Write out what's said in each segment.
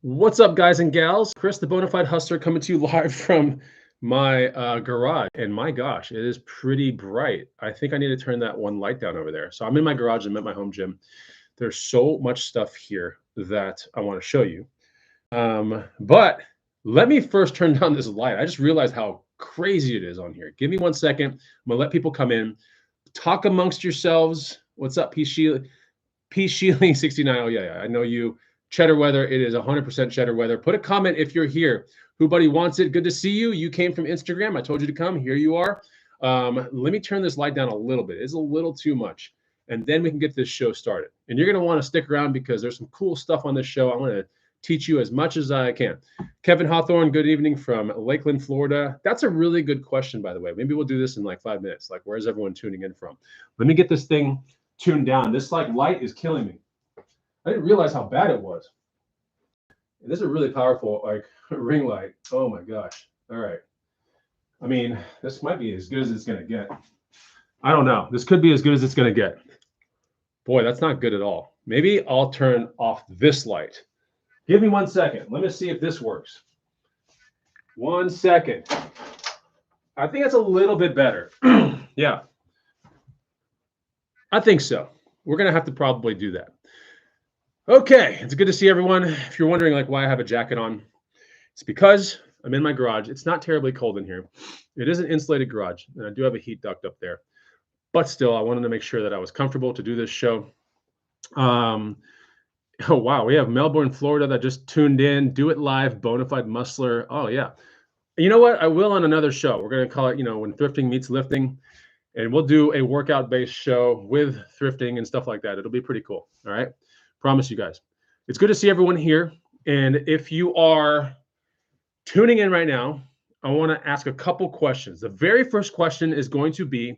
What's up, guys and gals? Chris, the Bonafide Hustler, coming to you live from my garage. And my gosh, it is pretty bright. I think I need to turn that one light down over there. So I'm in my garage. I'm at my home gym. There's so much stuff here that I want to show you. But let me first turn down this light. I just realized how crazy it is on here. Give me 1 second. I'm going to let people come in. Talk amongst yourselves. What's up, P. Shealy 69. Oh, yeah. I know you. Cheddar weather. It is 100% cheddar weather. Put a comment if you're here. Who buddy wants it? Good to see you. You came from Instagram. I told you to come. Here you are. Let me turn this light down a little bit. It's a little too much. And then we can get this show started. And you're going to want to stick around because there's some cool stuff on this show. I want to teach you as much as I can. Kevin Hawthorne, good evening from Lakeland, Florida. That's a really good question, by the way. Maybe we'll do this in like 5 minutes. Like, where's everyone tuning in from? Let me get this thing tuned down. This like light is killing me. I didn't realize how bad it was. And this is a really powerful like ring light. Oh my gosh. All right. I mean, this might be as good as it's going to get. I don't know. This could be as good as it's going to get. Boy, that's not good at all. Maybe I'll turn off this light. Give me 1 second. Let me see if this works. 1 second. I think it's a little bit better. Yeah. I think so. We're going to have to probably do that. Okay, it's good to see everyone. If you're wondering like why I have a jacket on, it's because I'm in my garage. It's not terribly cold in here. It is an insulated garage, and I do have a heat duct up there. But still, I wanted to make sure that I was comfortable to do this show. Oh, wow, we have Melbourne, Florida that just tuned in. Do it live, Bonafide Muscler. Oh, yeah. You know what? I will on another show. We're going to call it, when thrifting meets lifting. And we'll do a workout-based show with thrifting and stuff like that. It'll be pretty cool, all right? Promise you guys. It's good to see everyone here. And if you are tuning in right now, I want to ask a couple questions. The very first question is going to be,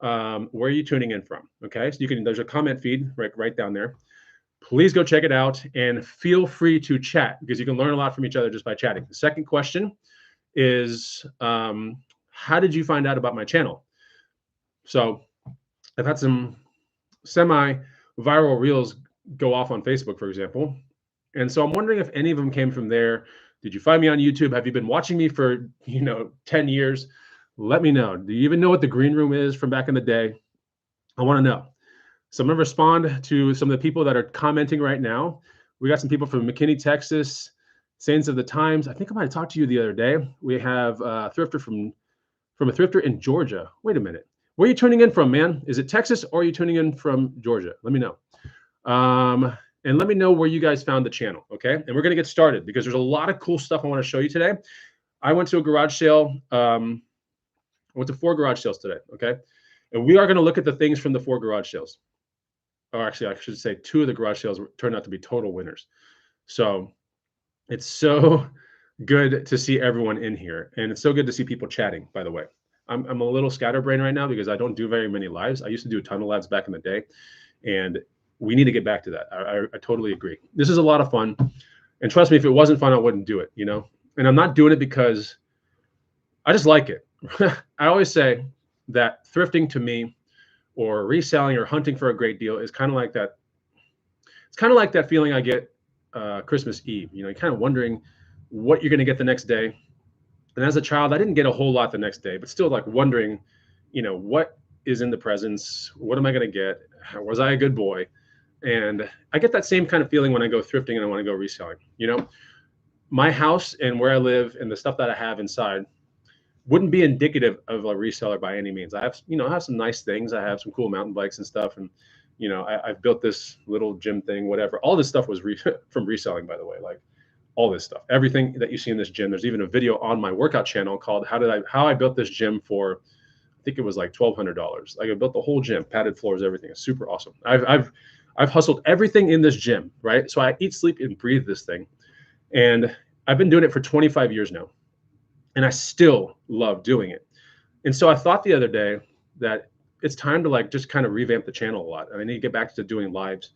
where are you tuning in from? Okay, so there's a comment feed right down there. Please go check it out and feel free to chat because you can learn a lot from each other just by chatting. The second question is, how did you find out about my channel? So I've had some semi-viral reels go off on Facebook, for example. And so I'm wondering if any of them came from there. Did you find me on YouTube? Have you been watching me for, 10 years? Let me know. Do you even know what the green room is from back in the day? I want to know. So I'm going to respond to some of the people that are commenting right now. We got some people from McKinney, Texas, Saints of the Times. I think I might have talked to you the other day. We have a thrifter from a thrifter in Georgia. Wait a minute. Where are you tuning in from, man? Is it Texas or are you tuning in from Georgia? Let me know. And let me know where you guys found the channel, okay? And we're going to get started because there's a lot of cool stuff I want to show you today. I went to a garage sale. I went to 4 garage sales today, okay? And we are going to look at the things from the 4 garage sales. Or actually, I should say 2 of the garage sales turned out to be total winners. So it's so good to see everyone in here. And it's so good to see people chatting, by the way. I'm a little scatterbrained right now because I don't do very many lives. I used to do a ton of lives back in the day. And we need to get back to that. I totally agree. This is a lot of fun. And trust me, if it wasn't fun, I wouldn't do it, And I'm not doing it because I just like it. I always say that thrifting to me or reselling or hunting for a great deal is kind of like that. It's kind of like that feeling I get Christmas Eve. You're kind of wondering what you're going to get the next day. And as a child, I didn't get a whole lot the next day, but still like wondering, what is in the presents? What am I going to get? Was I a good boy? And I get that same kind of feeling when I go thrifting and I want to go reselling. My house and where I live and the stuff that I have inside wouldn't be indicative of a reseller by any means. I have, I have some nice things. I have some cool mountain bikes and stuff. And, I've built this little gym thing, whatever. All this stuff was from reselling, by the way, like all this stuff, everything that you see in this gym. There's even a video on my workout channel called how I built this gym for, I think it was like $1,200. Like I built the whole gym, padded floors, everything. It's super awesome. I've hustled everything in this gym, right? So I eat, sleep, and breathe this thing. And I've been doing it for 25 years now. And I still love doing it. And so I thought the other day that it's time to like just kind of revamp the channel a lot. I need to get back to doing lives.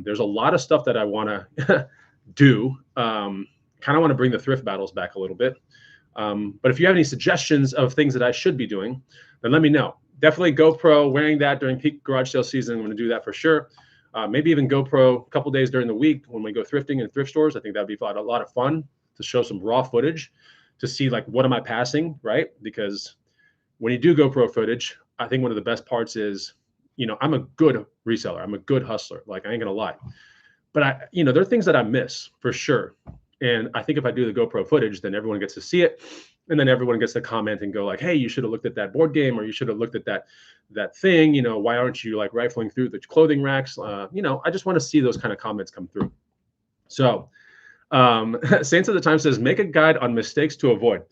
There's a lot of stuff that I want to do. Kind of want to bring the thrift battles back a little bit. But if you have any suggestions of things that I should be doing, then let me know. Definitely GoPro, wearing that during peak garage sale season. I'm going to do that for sure. maybe even GoPro a couple days during the week when we go thrifting in thrift stores. I think that'd be a lot of fun to show some raw footage to see like, what am I passing, right? Because when you do GoPro footage, I think one of the best parts is, I'm a good reseller. I'm a good hustler. Like, I ain't gonna lie. But there are things that I miss for sure. And I think if I do the GoPro footage, then everyone gets to see it. And then everyone gets to comment and go like, hey, you should have looked at that board game, or you should have looked at that thing. Why aren't you like rifling through the clothing racks? I just want to see those kind of comments come through. So Saints of the Time says, make a guide on mistakes to avoid.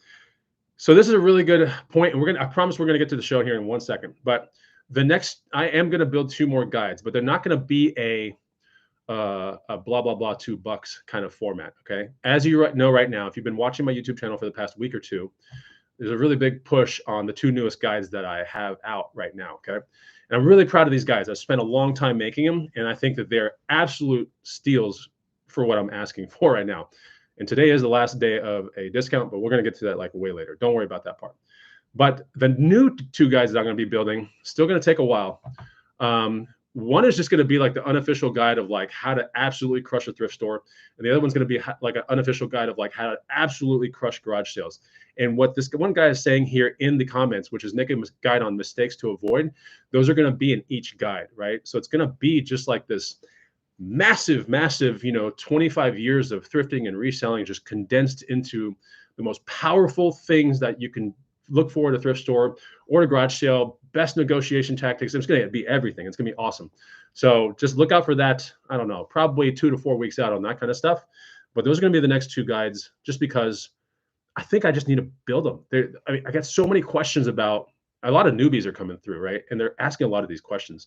So this is a really good point. And I promise we're going to get to the show here in 1 second. But I am going to build 2 more guides, but they're not going to be a blah, blah, blah, $2 kind of format. Okay. As you know right now, if you've been watching my YouTube channel for the past week or 2, there's a really big push on the 2 newest guides that I have out right now. Okay. And I'm really proud of these guys. I've spent a long time making them, and I think that they're absolute steals for what I'm asking for right now. And today is the last day of a discount, but we're going to get to that like way later. Don't worry about that part. But the new 2 guides that I'm going to be building, still going to take a while. One is just going to be like the unofficial guide of like how to absolutely crush a thrift store. And the other one's going to be like an unofficial guide of like how to absolutely crush garage sales. And what this one guy is saying here in the comments, which is making a guide on mistakes to avoid, those are going to be in each guide, right? So it's going to be just like this massive, 25 years of thrifting and reselling just condensed into the most powerful things that you can look for at a thrift store or a garage sale, best negotiation tactics. It's going to be everything. It's going to be awesome. So just look out for that. I don't know, probably 2 to 4 weeks out on that kind of stuff. But those are going to be the next 2 guides, just because I think I just need to build them. I got so many questions about, a lot of newbies are coming through, right? And they're asking a lot of these questions.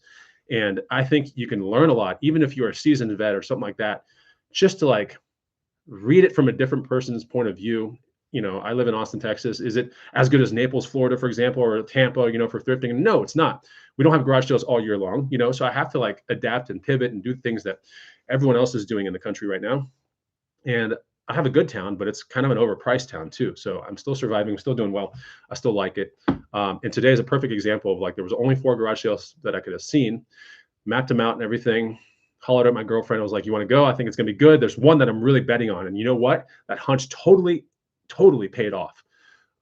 And I think you can learn a lot, even if you're a seasoned vet or something like that, just to like read it from a different person's point of view. I live in Austin, Texas. Is it as good as Naples, Florida, for example, or Tampa, for thrifting? No, it's not. We don't have garage sales all year long, so I have to like adapt and pivot and do things that everyone else is doing in the country right now. And I have a good town, but it's kind of an overpriced town too. So I'm still surviving, I'm still doing well. I still like it. And today is a perfect example of like, there was only 4 garage sales that I could have seen, mapped them out and everything, hollered at my girlfriend. I was like, you want to go? I think it's going to be good. There's one that I'm really betting on. And you know what? That hunch totally paid off.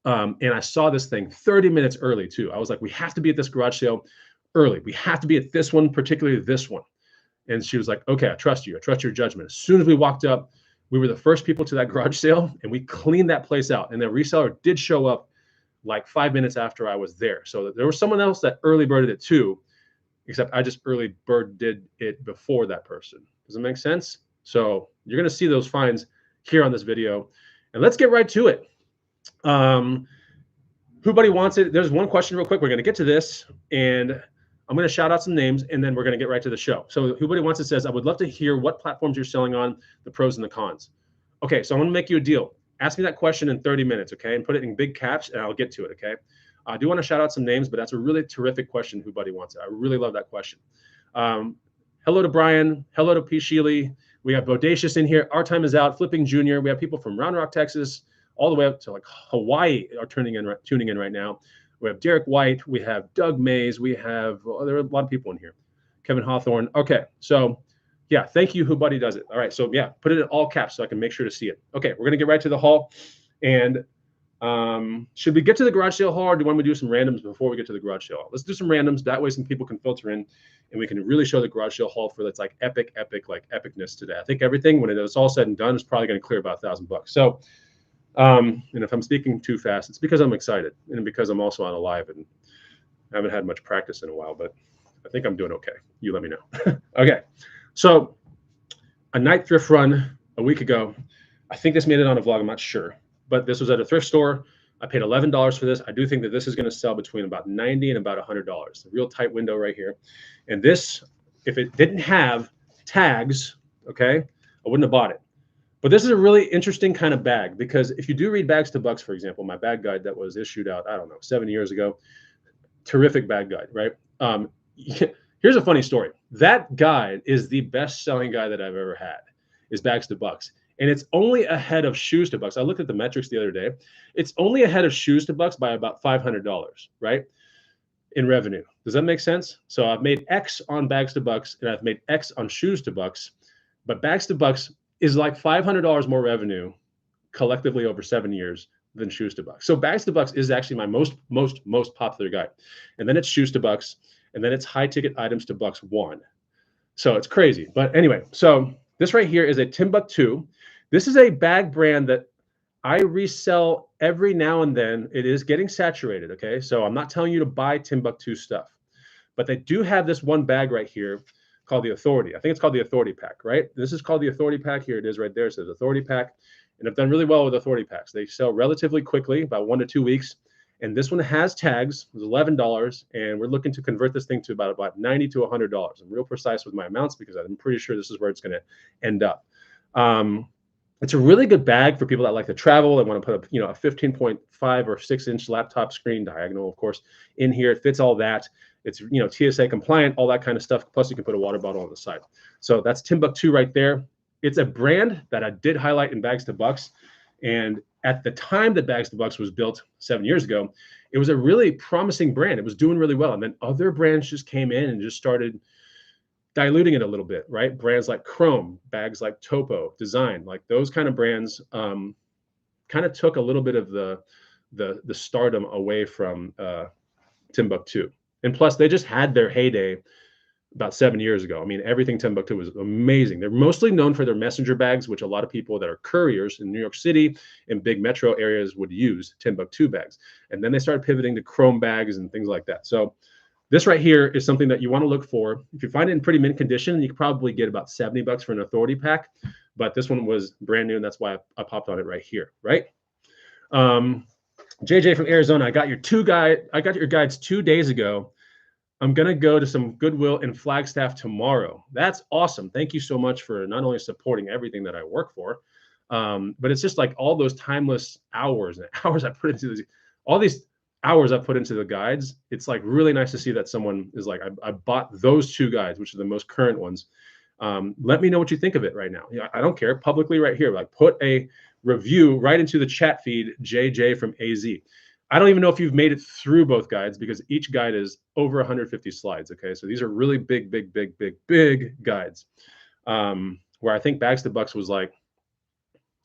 And I saw this thing 30 minutes early too. I was like, we have to be at this garage sale early. We have to be at this one, particularly this one. And she was like, okay, I trust you. I trust your judgment. As soon as we walked up, we were the first people to that garage sale, and we cleaned that place out. And the reseller did show up like 5 minutes after I was there. So there was someone else that early birded it too, except I just early bird did it before that person. Does it make sense? So you're going to see those finds here on this video. And let's get right to it. Whobody wants it? There's one question real quick. We're going to get to this, and I'm going to shout out some names, and then we're going to get right to the show. So Whobody Wants It says, I would love to hear what platforms you're selling on, the pros and the cons. Okay, so I'm going to make you a deal. Ask me that question in 30 minutes, okay? And put it in big caps, and I'll get to it, okay? I do want to shout out some names, but that's a really terrific question, Whobody Wants It. I really love that question. Hello to Brian. Hello to P. Sheely. We have Bodacious in here. Our Time Is Out. Flipping Junior. We have people from Round Rock, Texas, all the way up to like Hawaii are tuning in right now. We have Derek White. We have Doug Mays. We have, there are a lot of people in here. Kevin Hawthorne. Okay, so yeah, thank you, Whobody Does It. All right, so yeah, put it in all caps so I can make sure to see it. Okay, we're gonna get right to the haul. And should we get to the garage sale haul, or do you want me to do some randoms before we get to the garage sale haul? Let's do some randoms. That way some people can filter in, and we can really show the garage sale haul for that's like epicness today. I think everything, when it's all said and done, is probably gonna clear about $1,000. So, and if I'm speaking too fast, it's because I'm excited, and because I'm also on a live and I haven't had much practice in a while, but I think I'm doing okay. You let me know. Okay, so a night thrift run a week ago. I think this made it on a vlog, I'm not sure, but this was at a thrift store. I paid $11 for this. I do think that this is going to sell between about $90 and about $100. A real tight window right here. And this, if it didn't have tags, okay, I wouldn't have bought it. But this is a really interesting kind of bag, because if you do read Bags to Bucks, for example, my bag guide that was issued out, I don't know, 7 years ago, terrific bag guide, right? Here's a funny story. That guide is the best-selling guide that I've ever had, is Bags to Bucks. And it's only ahead of Shoes to Bucks. I looked at the metrics the other day. It's only ahead of Shoes to Bucks by about $500, right? in revenue. Does that make sense? So I've made X on bags to bucks and I've made X on shoes to bucks, but bags to bucks is like $500 more revenue collectively over 7 years than shoes to bucks. So bags to bucks is actually my most popular guide. And then it's shoes to bucks, and then it's high ticket items to bucks one. So it's crazy. But anyway, so this right here is a Timbuk2. This is a bag brand that I resell every now and then. It is getting saturated, okay? So I'm not telling you to buy Timbuk2 stuff, but they do have this one bag right here called the Authority. I think it's called the Authority Pack, right? This is called the Authority Pack. Here it is right there. It says Authority Pack. And I've done really well with Authority Packs. They sell relatively quickly, about 1 to 2 weeks. And this one has tags. It was $11, and we're looking to convert this thing to about $90 to $100. I'm real precise with my amounts because I'm pretty sure this is where it's going to end up. It's a really good bag for people that like to travel. They want to put a 15.5 or 6-inch laptop screen, diagonal, of course, in here. It fits all that. It's TSA compliant, all that kind of stuff. Plus, you can put a water bottle on the side. So that's Timbuk2 right there. It's a brand that I did highlight in Bags to Bucks. And at the time that Bags to Bucks was built 7 years ago, it was a really promising brand. It was doing really well. And then other brands just came in and just started diluting it a little bit, right? Brands like Chrome, bags like Topo, Design, like those kind of brands kind of took a little bit of the stardom away from Timbuk2. And plus, they just had their heyday about 7 years ago. I mean, everything Timbuk2 was amazing. They're mostly known for their messenger bags, which a lot of people that are couriers in New York City and big metro areas would use Timbuk2 bags. And then they started pivoting to Chrome bags and things like that. So this right here is something that you want to look for. If you find it in pretty mint condition, you could probably get about $70 for an Authority Pack. But this one was brand new, and that's why I popped on it right here, right? JJ from Arizona, I got your guides 2 days ago. I'm going to go to some Goodwill in Flagstaff tomorrow. That's awesome. Thank you so much for not only supporting everything that I work for, but it's just like all those timeless hours and hours I put into all these hours I put into the guides. It's like really nice to see that someone is like, I bought those 2 guides, which are the most current ones. Let me know what you think of it right now. I don't care, publicly right here, like put a review right into the chat feed, JJ from AZ. I don't even know if you've made it through both guides because each guide is over 150 slides. Okay, so these are really big guides. Where I think Bags to Bucks was like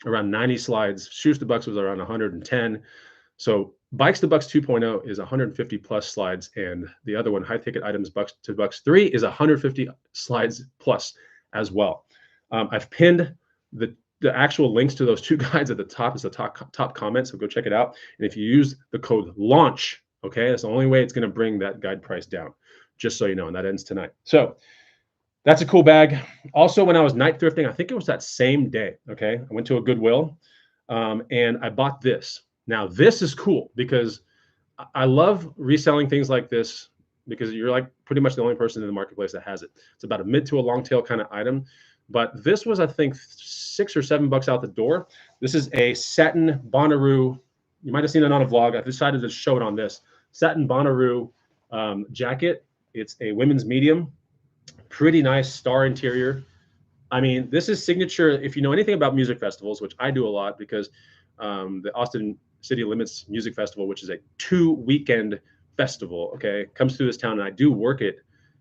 around 90 slides, Shoes to Bucks was around 110. So Bikes to Bucks 2.0 is 150 plus slides, and the other one, High Ticket Items Bucks to Bucks 3, is 150 slides plus as well. I've pinned the actual links to those 2 guides at the top. Is the top comment, so go check it out. And if you use the code LAUNCH, okay, that's the only way it's going to bring that guide price down, just so you know, and that ends tonight. So that's a cool bag. Also, when I was night thrifting, I think it was that same day, okay, I went to a Goodwill and I bought this. Now, this is cool because I love reselling things like this because you're like pretty much the only person in the marketplace that has it. It's about a mid to a long tail kind of item. But this was, I think, $6 or $7 out the door. This is a satin Bonnaroo. You might have seen it on a vlog. I decided to show it on this satin Bonnaroo jacket. It's a women's medium, pretty nice star interior. I mean, this is signature. If you know anything about music festivals, which I do a lot because the Austin City Limits Music Festival, which is a 2-weekend festival, okay, comes through this town, and I do work it.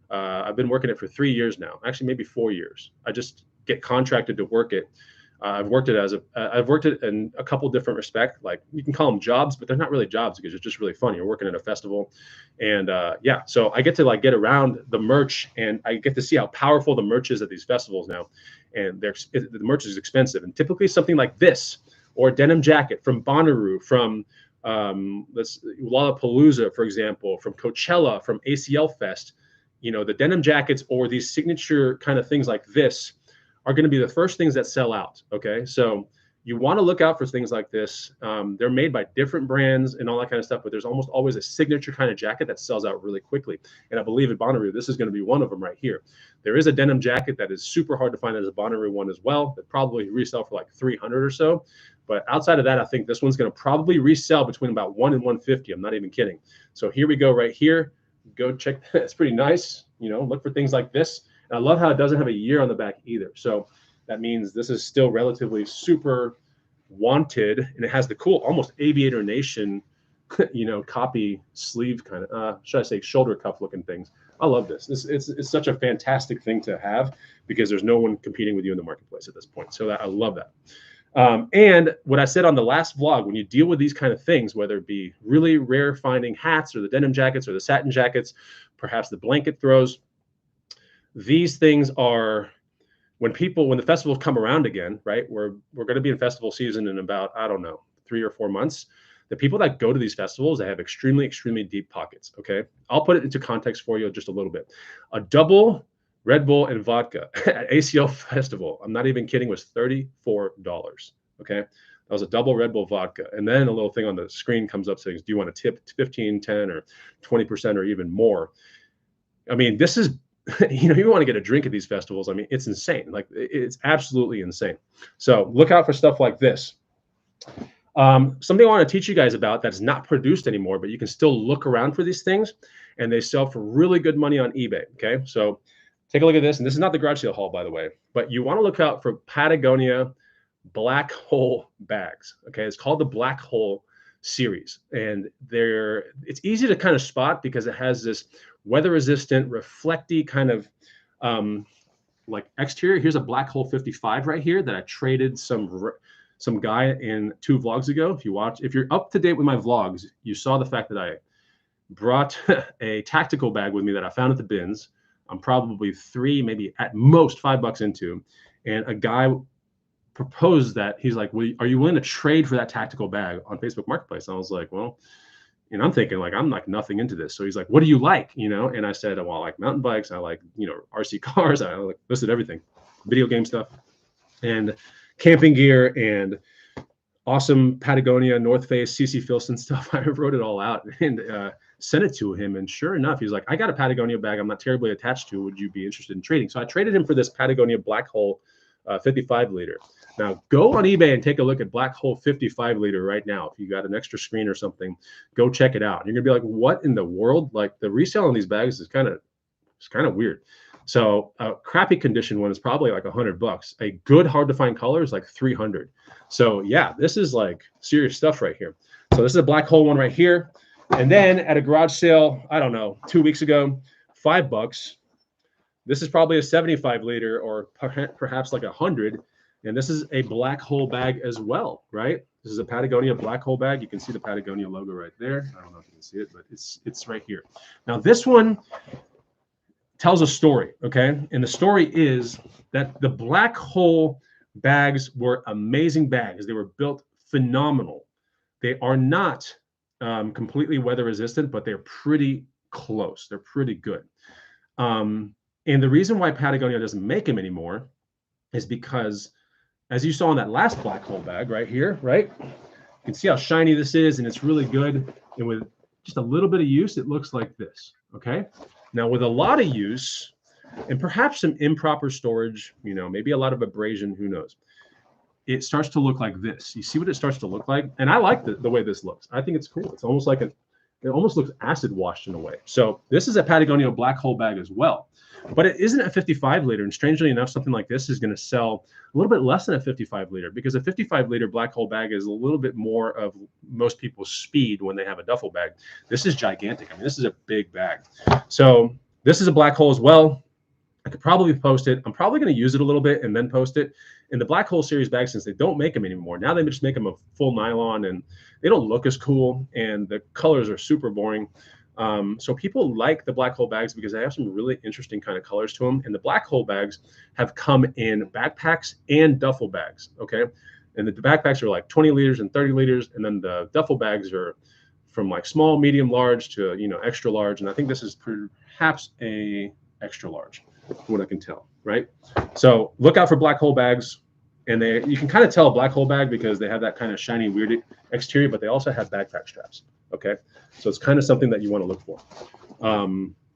I've been working it for 3 years now, actually maybe 4 years. I just get contracted to work it. I've worked it in a couple different respects. Like you can call them jobs, but they're not really jobs because it's just really fun. You're working at a festival, and yeah, so I get to like get around the merch, and I get to see how powerful the merch is at these festivals now. And the merch is expensive, and typically something like this or a denim jacket from Bonnaroo, from Lollapalooza, for example, from Coachella, from ACL Fest. You know, the denim jackets or these signature kind of things like this are going to be the first things that sell out. Okay, so you want to look out for things like this. They're made by different brands and all that kind of stuff, but there's almost always a signature kind of jacket that sells out really quickly. And I believe at Bonnaroo, this is going to be one of them right here. There is a denim jacket that is super hard to find as a Bonnaroo one as well, that probably resell for like 300 or so. But outside of that, I think this one's going to probably resell between about 1 and 150. I'm not even kidding. So here we go right here. Go check that. It's pretty nice. You know, look for things like this. And I love how it doesn't have a year on the back either. So that means this is still relatively super wanted, and it has the cool almost Aviator Nation copy sleeve kind of, should I say shoulder cuff looking things. I love this. It's such a fantastic thing to have because there's no one competing with you in the marketplace at this point. So I love that. And what I said on the last vlog, when you deal with these kind of things, whether it be really rare finding hats or the denim jackets or the satin jackets, perhaps the blanket throws, these things are when the festivals come around again, right? We're going to be in festival season in about, I don't know, 3 or 4 months. The people that go to these festivals, they have extremely, extremely deep pockets. Okay. I'll put it into context for you just a little bit. A double Red Bull and vodka at ACL Festival, I'm not even kidding, was $34. Okay. That was a double Red Bull vodka. And then a little thing on the screen comes up saying, do you want to tip 15, 10, or 20% or even more? I mean, this is, you want to get a drink at these festivals. I mean, it's insane. Like, it's absolutely insane. So look out for stuff like this. Something I want to teach you guys about that's not produced anymore, but you can still look around for these things, and they sell for really good money on eBay. Okay, so take a look at this, and this is not the garage sale haul, by the way, but you want to look out for Patagonia black hole bags. Okay, it's called the Black Hole series, and it's easy to kind of spot because it has this weather resistant, reflecty kind of like exterior. Here's a Black Hole 55 right here that I traded some guy in 2 vlogs ago. If you're up to date with my vlogs, you saw the fact that I brought a tactical bag with me that I found at the bins. I'm probably 3, maybe at most $5 into, and a guy proposed that. He's like, well, are you willing to trade for that tactical bag on Facebook Marketplace? And I was like, well, and I'm thinking like, I'm like nothing into this. So he's like, what do you like? And I said, well, I like mountain bikes. I like, RC cars. I like listed everything, video game stuff, and camping gear, and awesome Patagonia, North Face, CC Filson stuff. I wrote it all out and sent it to him. And sure enough, he's like, I got a Patagonia bag I'm not terribly attached to. Would you be interested in trading? So I traded him for this Patagonia Black Hole 55 liter. Now go on eBay and take a look at Black Hole 55 liter right now. If you got an extra screen or something, go check it out. You're gonna be like, what in the world? Like, the resale on these bags is kind of weird. So a crappy condition one is probably like $100. A good, hard to find color is like 300. So yeah, this is like serious stuff right here. So this is a Black Hole one right here. And then at a garage sale, I don't know, 2 weeks ago, $5. This is probably a 75 liter or perhaps like 100. And this is a Black Hole bag as well, right? This is a Patagonia Black Hole bag. You can see the Patagonia logo right there. I don't know if you can see it, but it's right here. Now this one tells a story, okay? And the story is that the Black Hole bags were amazing bags. They were built phenomenal. They are not completely weather resistant, but they're pretty close. They're pretty good. And the reason why Patagonia doesn't make them anymore is because, as you saw in that last Black Hole bag right here, right? You can see how shiny this is, and it's really good. And with just a little bit of use, it looks like this, okay? Now, with a lot of use and perhaps some improper storage, maybe a lot of abrasion, who knows, it starts to look like this. You see what it starts to look like? And I like the way this looks. I think it's cool. It's almost like it almost looks acid washed in a way. So this is a Patagonia Black Hole bag as well, but it isn't a 55 liter. And strangely enough, something like this is going to sell a little bit less than a 55 liter, because a 55 liter Black Hole bag is a little bit more of most people's speed when they have a duffel bag. This is gigantic. I mean, this is a big bag. So this is a Black Hole as well. I could probably post it. I'm probably going to use it a little bit and then post it. In the Black Hole series bags, since they don't make them anymore, now they just make them a full nylon, and they don't look as cool, and the colors are super boring. So people like the Black Hole bags because they have some really interesting kind of colors to them. And the Black Hole bags have come in backpacks and duffel bags, okay? And the backpacks are like 20 liters and 30 liters, and then the duffel bags are from like small, medium, large to extra large. And I think this is perhaps a extra large, from what I can tell, right? So look out for Black Hole bags. And you can kind of tell a Black Hole bag because they have that kind of shiny, weird exterior, but they also have backpack straps, okay? So it's kind of something that you want to look for.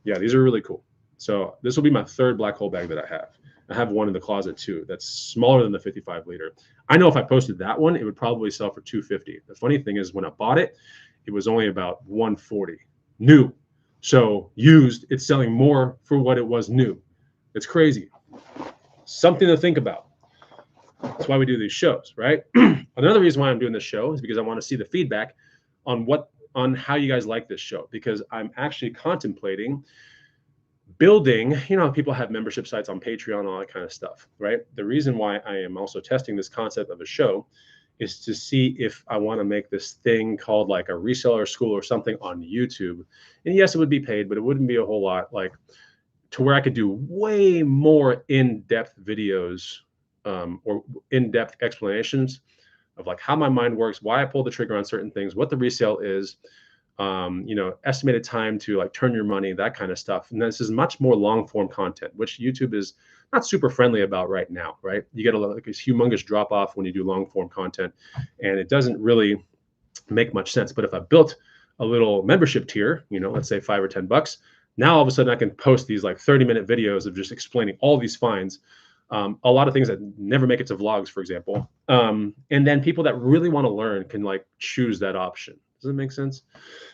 Yeah, these are really cool. So this will be my 3rd Black Hole bag that I have. I have one in the closet too that's smaller than the 55 liter. I know if I posted that one, it would probably sell for $250. The funny thing is, when I bought it, it was only about $140 new. So used, it's selling more for what it was new. It's crazy. Something to think about. That's why we do these shows, right? Another reason why I'm doing this show is because I want to see the feedback on what on how you guys like this show, because I'm actually contemplating building, people have membership sites on Patreon, all that kind of stuff, right? The reason why I am also testing this concept of a show is to see if I want to make this thing called like a reseller school or something on YouTube. And yes, it would be paid, but it wouldn't be a whole lot, like to where I could do way more in-depth videos or in-depth explanations of like how my mind works, why I pull the trigger on certain things, what the resale is, estimated time to like turn your money, that kind of stuff. And this is much more long form content, which YouTube is not super friendly about right now, right? You get like this humongous drop off when you do long form content, and it doesn't really make much sense. But if I built a little membership tier, let's say $5 or $10, now all of a sudden I can post these like 30-minute videos of just explaining all these fines. A lot of things that never make it to vlogs, for example. And then people that really want to learn can like choose that option. Does it make sense?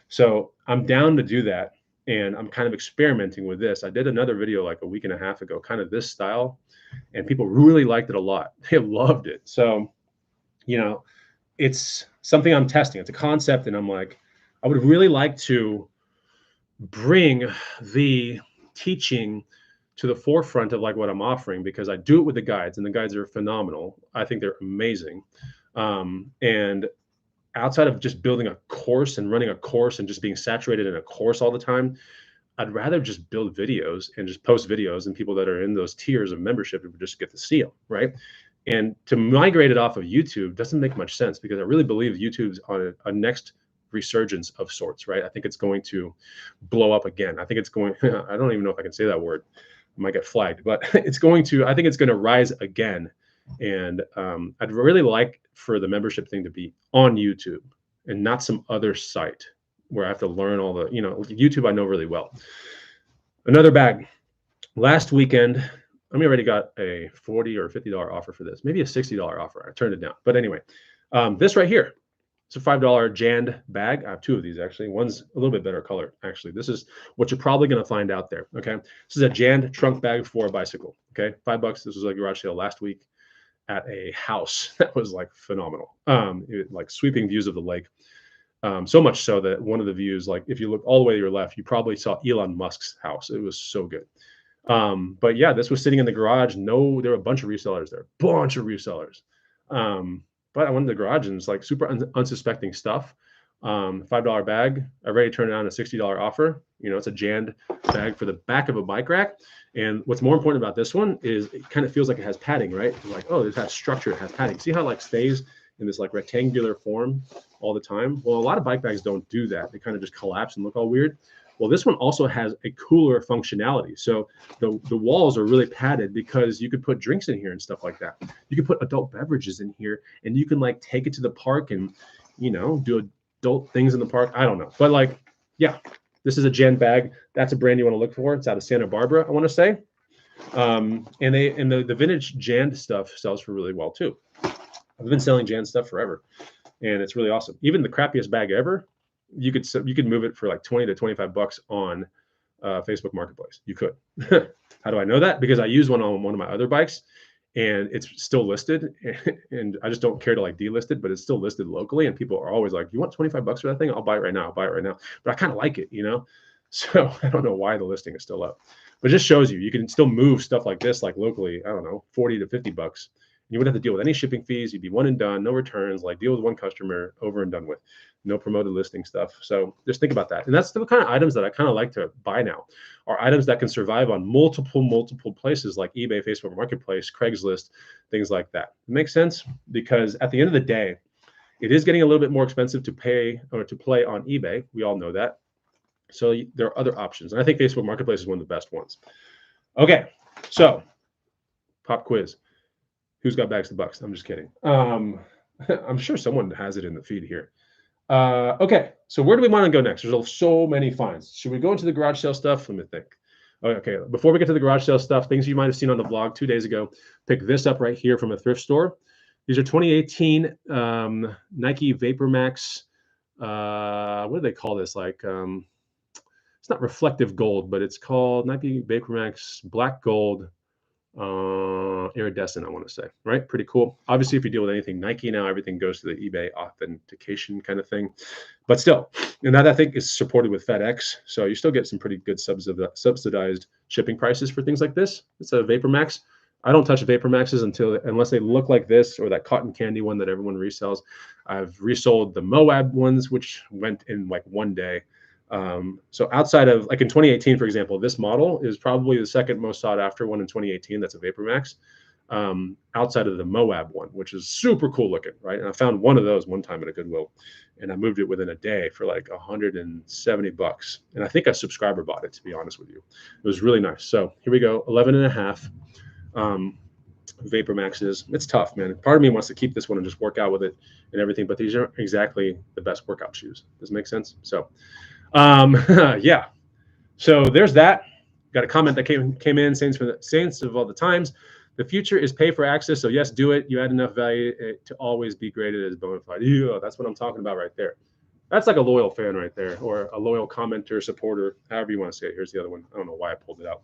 So I'm down to do that. And I'm kind of experimenting with this. I did another video like a week and a half ago, kind of this style, and people really liked it a lot. They loved it. So, it's something I'm testing. It's a concept. And I'm like, I would really like to bring the teaching to the forefront of like what I'm offering, because I do it with the guides, and the guides are phenomenal. I think they're amazing. And outside of just building a course and running a course and just being saturated in a course all the time, I'd rather just build videos and just post videos, and people that are in those tiers of membership would just get to see them, right? And to migrate it off of YouTube doesn't make much sense, because I really believe YouTube's on a next resurgence of sorts, right? I think it's going to blow up again. I think it's going, I don't even know if I can say that word. I might get flagged, but I think it's going to rise again. And I'd really like for the membership thing to be on YouTube and not some other site where I have to learn all the, YouTube I know really well. Another bag. Last weekend, I already got a $40 or $50 offer for this, maybe a $60 offer. I turned it down. But anyway, this right here, it's a $5 Jand bag. I have two of these actually. One's a little bit better color, actually. This is what you're probably going to find out there. Okay. This is a Jand trunk bag for a bicycle. Okay. $5. This was a garage sale last week at a house that was like phenomenal. Like sweeping views of the lake. So much so that one of the views, like if you look all the way to your left, you probably saw Elon Musk's house. It was so good. But yeah, this was sitting in the garage. No, there were a bunch of resellers there, bunch of resellers. But I went in the garage and it's like super unsuspecting stuff. $5 bag. I already turned down a $60 offer. It's a Jand bag for the back of a bike rack. And what's more important about this one is it kind of feels like it has padding, right? It's like, oh, it has structure, it has padding. See how it like stays in this like rectangular form all the time? Well, a lot of bike bags don't do that. They kind of just collapse and look all weird. Well, this one also has a cooler functionality. So the walls are really padded because you could put drinks in here and stuff like that. You could put adult beverages in here, and you can like take it to the park and, do adult things in the park. I don't know. But like, yeah, this is a Jand bag. That's a brand you want to look for. It's out of Santa Barbara, I want to say. And the vintage Jand stuff sells for really well too. I've been selling Jand stuff forever, and it's really awesome. Even the crappiest bag ever, you could move it for like $20 to $25 on Facebook Marketplace. You could. How do I know that? Because I use one on one of my other bikes, and it's still listed, and I just don't care to like delist it, but it's still listed locally, and people are always like, "You want $25 for that thing? I'll buy it right now. I'll buy it right now." But I kind of like it, So I don't know why the listing is still up, but it just shows you can still move stuff like this, like locally. I don't know, $40 to $50. You wouldn't have to deal with any shipping fees. You'd be one and done, no returns, like deal with one customer, over and done with. No promoted listing stuff. So just think about that. And that's the kind of items that I kind of like to buy now, are items that can survive on multiple places like eBay, Facebook Marketplace, Craigslist, things like that. It makes sense, because at the end of the day, it is getting a little bit more expensive to pay or to play on eBay. We all know that. So there are other options. And I think Facebook Marketplace is one of the best ones. Okay, so pop quiz. Who's got bags to bucks? I'm just kidding. I'm sure someone has it in the feed here. Okay, so where do we want to go next? There's so many finds. Should we go into the garage sale stuff? Let me think. Okay, before we get to the garage sale stuff, things you might have seen on the vlog 2 days ago, pick this up right here from a thrift store. These are 2018 Nike Vapor Max. What do they call this? Like, it's not reflective gold, but it's called Nike Vapor Max Black Gold Iridescent, I want to say, right? Pretty cool. Obviously, if you deal with anything Nike now, everything goes to the eBay authentication kind of thing. But still, and that I think is supported with FedEx. So you still get some pretty good subsidized shipping prices for things like this. It's a Vapor Max. I don't touch Vapor Maxes unless they look like this or that cotton candy one that everyone resells. I've resold the Moab ones, which went in like one day. So outside of like in 2018, for example, this model is probably the second most sought after one in 2018. That's a Vapor Max. Outside of the Moab one, which is super cool looking, right? And I found one of those one time at a Goodwill, and I moved it within a day for like $170. And I think a subscriber bought it, to be honest with you. It was really nice. So here we go, 11 and a half. Vapor Maxes. It's tough, man. Part of me wants to keep this one and just work out with it and everything, but these aren't exactly the best workout shoes. Does it make sense? So yeah. So there's that. Got a comment that came in, Saints of all the times. The future is pay for access. So yes, do it. You add enough value to always be graded as bona fide. Yeah, that's what I'm talking about right there. That's like a loyal fan right there, or a loyal commenter, supporter, however you want to say it. Here's the other one. I don't know why I pulled it out.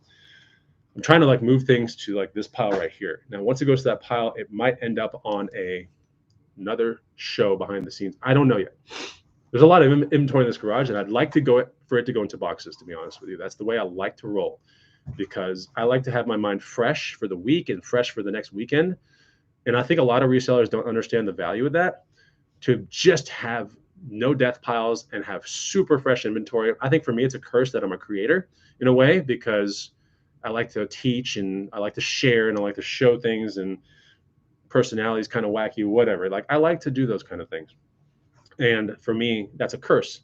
I'm trying to like move things to like this pile right here. Now, once it goes to that pile, it might end up on another show behind the scenes. I don't know yet. There's a lot of inventory in this garage, and I'd like to go for it to go into boxes, to be honest with you. That's the way I like to roll, because I like to have my mind fresh for the week and fresh for the next weekend. And I think a lot of resellers don't understand the value of that. To just have no death piles and have super fresh inventory. I think for me, it's a curse that I'm a creator in a way, because I like to teach and I like to share and I like to show things, and personalities kind of wacky, whatever. Like I like to do those kind of things. And for me, that's a curse,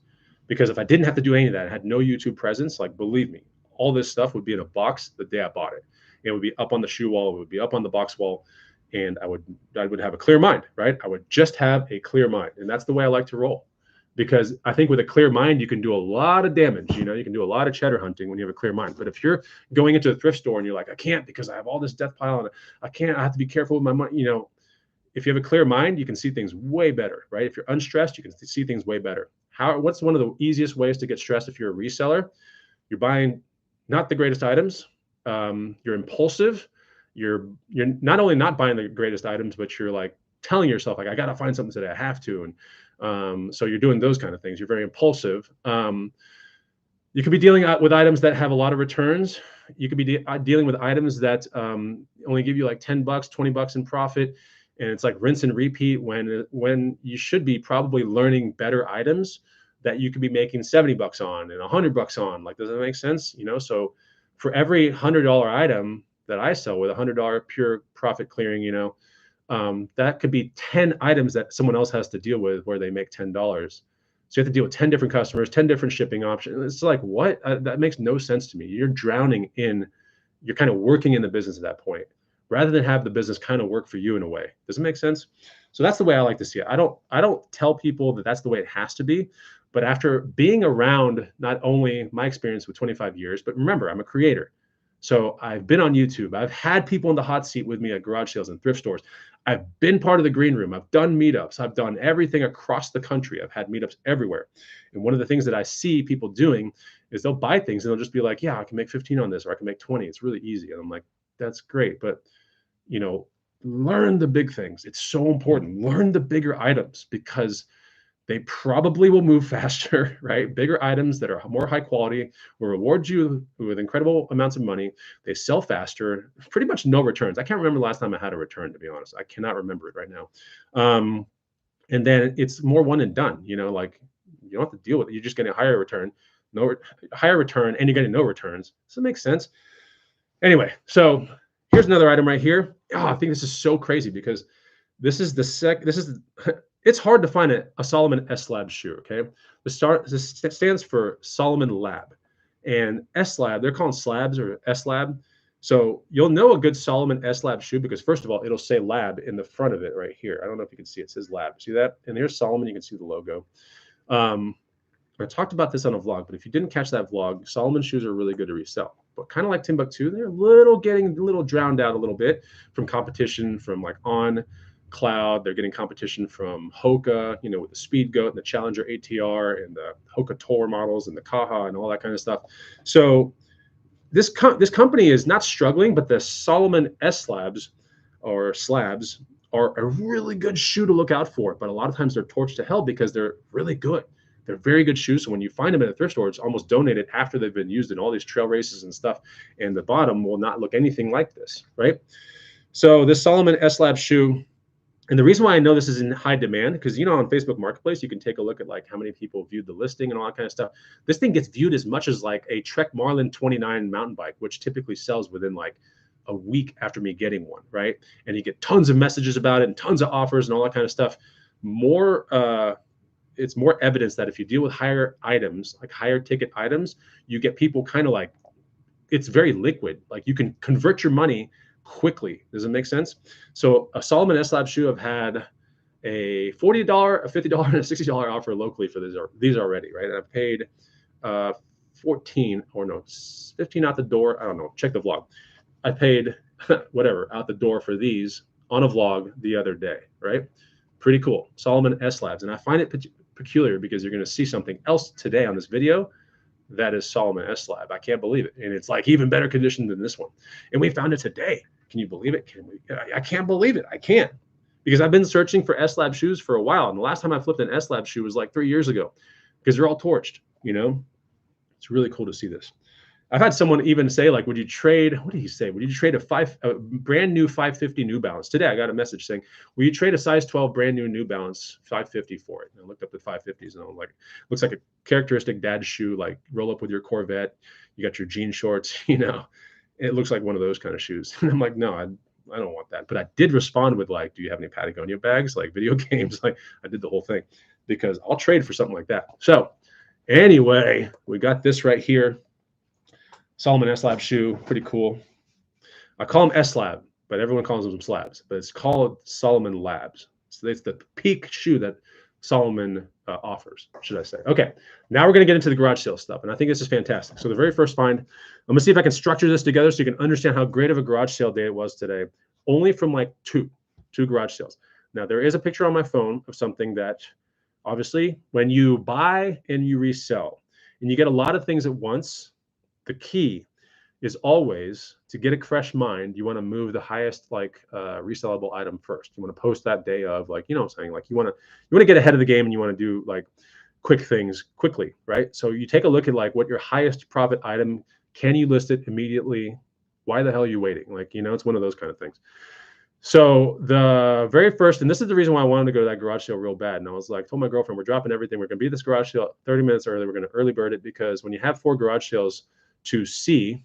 because if I didn't have to do any of that, I had no YouTube presence, like believe me, all this stuff would be in a box the day I bought it. It would be up on the shoe wall, it would be up on the box wall, and I would have a clear mind, right? I would just have a clear mind. And that's the way I like to roll, because I think with a clear mind, you can do a lot of damage. You know, you can do a lot of cheddar hunting when you have a clear mind. But if you're going into a thrift store and you're like, I can't because I have all this death pile and I have to be careful with my money, you know, if you have a clear mind, you can see things way better, right? If you're unstressed, you can see things way better. What's one of the easiest ways to get stressed if you're a reseller? You're buying not the greatest items. You're impulsive. You're not only not buying the greatest items, but you're like telling yourself, like, I got to find something today. I have to. And so you're doing those kind of things. You're very impulsive. You could be dealing with items that have a lot of returns. You could be dealing with items that only give you like $10, $20 in profit. And it's like rinse and repeat when you should be probably learning better items that you could be making $70 on and $100 on. Like, does that make sense? You know, so for every $100 item that I sell with $100 pure profit clearing, you know, that could be 10 items that someone else has to deal with where they make $10. So you have to deal with 10 different customers, 10 different shipping options. It's like, what? That makes no sense to me. You're drowning in, you're kind of working in the business at that point, rather than have the business kind of work for you in a way. Does it make sense? So that's the way I like to see it. I don't tell people that that's the way it has to be, but after being around not only my experience with 25 years, but remember, I'm a creator. So I've been on YouTube. I've had people in the hot seat with me at garage sales and thrift stores. I've been part of the green room. I've done meetups. I've done everything across the country. I've had meetups everywhere. And one of the things that I see people doing is they'll buy things and they'll just be like, yeah, I can make 15 on this, or I can make 20. It's really easy. And I'm like, that's great. But, you know, learn the big things. It's so important. Learn the bigger items, because they probably will move faster, right? Bigger items that are more high quality will reward you with incredible amounts of money. They sell faster, pretty much no returns. I can't remember the last time I had a return, to be honest. I cannot remember it right now. And then it's more one and done, you know, like you don't have to deal with it. You're just getting a higher return, higher return, and you're getting no returns. Does that make sense? Anyway, so here's another item right here. Oh, I think this is so crazy, because this is it's hard to find a Solomon S-Lab shoe, okay? This stands for Solomon Lab. And S-Lab, they're calling slabs or S-Lab. So you'll know a good Solomon S-Lab shoe because, first of all, it'll say Lab in the front of it right here. I don't know if you can see it. It says Lab. See that? And there's Solomon. You can see the logo. I talked about this on a vlog, but if you didn't catch that vlog, Solomon shoes are really good to resell. But kind of like Timbuktu, they're getting a little drowned out a little bit from competition from like On Cloud. They're getting competition from Hoka, you know, with the Speed Goat and the Challenger ATR and the Hoka Tour models and the Kaha and all that kind of stuff. So this company is not struggling, but the Solomon S slabs or slabs are a really good shoe to look out for. But a lot of times they're torched to hell because they're really good. They're very good shoes. So when you find them in a thrift store, it's almost donated after they've been used in all these trail races and stuff. And the bottom will not look anything like this, right? So this Solomon S Lab shoe, and the reason why I know this is in high demand, because on Facebook Marketplace, you can take a look at like how many people viewed the listing and all that kind of stuff. This thing gets viewed as much as like a Trek Marlin 29 mountain bike, which typically sells within like a week after me getting one, right? And you get tons of messages about it and tons of offers and all that kind of stuff. It's more evidence that if you deal with higher items, like higher ticket items, you get people kind of like, it's very liquid. Like you can convert your money quickly. Does it make sense? So a Solomon S Lab shoe, I've had a $40, a $50, and a $60 offer locally for these already, right? And I paid 14 or no, 15 out the door. I don't know. Check the vlog. I paid whatever out the door for these on a vlog the other day, right? Pretty cool. Solomon S Labs. And I find it peculiar because you're going to see something else today on this video that is Solomon S Lab. I can't believe it. And it's like even better condition than this one. And we found it today. Can you believe it? I can't believe it. I can't. Because I've been searching for S Lab shoes for a while. And the last time I flipped an S Lab shoe was like 3 years ago because they're all torched, It's really cool to see this. I've had someone even say, like, would you trade, what did he say? Would you trade a brand new 550 New Balance? Today, I got a message saying, will you trade a size 12 brand new New Balance 550 for it? And I looked up the 550s and I'm like, looks like a characteristic dad shoe, like roll up with your Corvette. You got your jean shorts, It looks like one of those kind of shoes. And I'm like, no, I don't want that. But I did respond with like, do you have any Patagonia bags, like video games? Like I did the whole thing because I'll trade for something like that. So anyway, we got this right here. Solomon S Lab shoe, pretty cool. I call them S Lab, but everyone calls them slabs. But it's called Solomon Labs. So it's the peak shoe that Solomon offers, should I say. Okay, now we're going to get into the garage sale stuff, and I think this is fantastic. So the very first find, I'm going to see if I can structure this together so you can understand how great of a garage sale day it was today, only from like two garage sales. Now, there is a picture on my phone of something that, obviously, when you buy and you resell, and you get a lot of things at once, the key is always to get a fresh mind. You want to move the highest resellable item first. You want to post that day of like, you want to get ahead of the game and you want to do like quick things quickly, right? So you take a look at like what your highest profit item, can you list it immediately? Why the hell are you waiting? Like, it's one of those kind of things. So the very first, and this is the reason why I wanted to go to that garage sale real bad. And I was like, told my girlfriend, we're dropping everything. We're going to be at this garage sale 30 minutes early. We're going to early bird it because when you have 4 garage sales to see,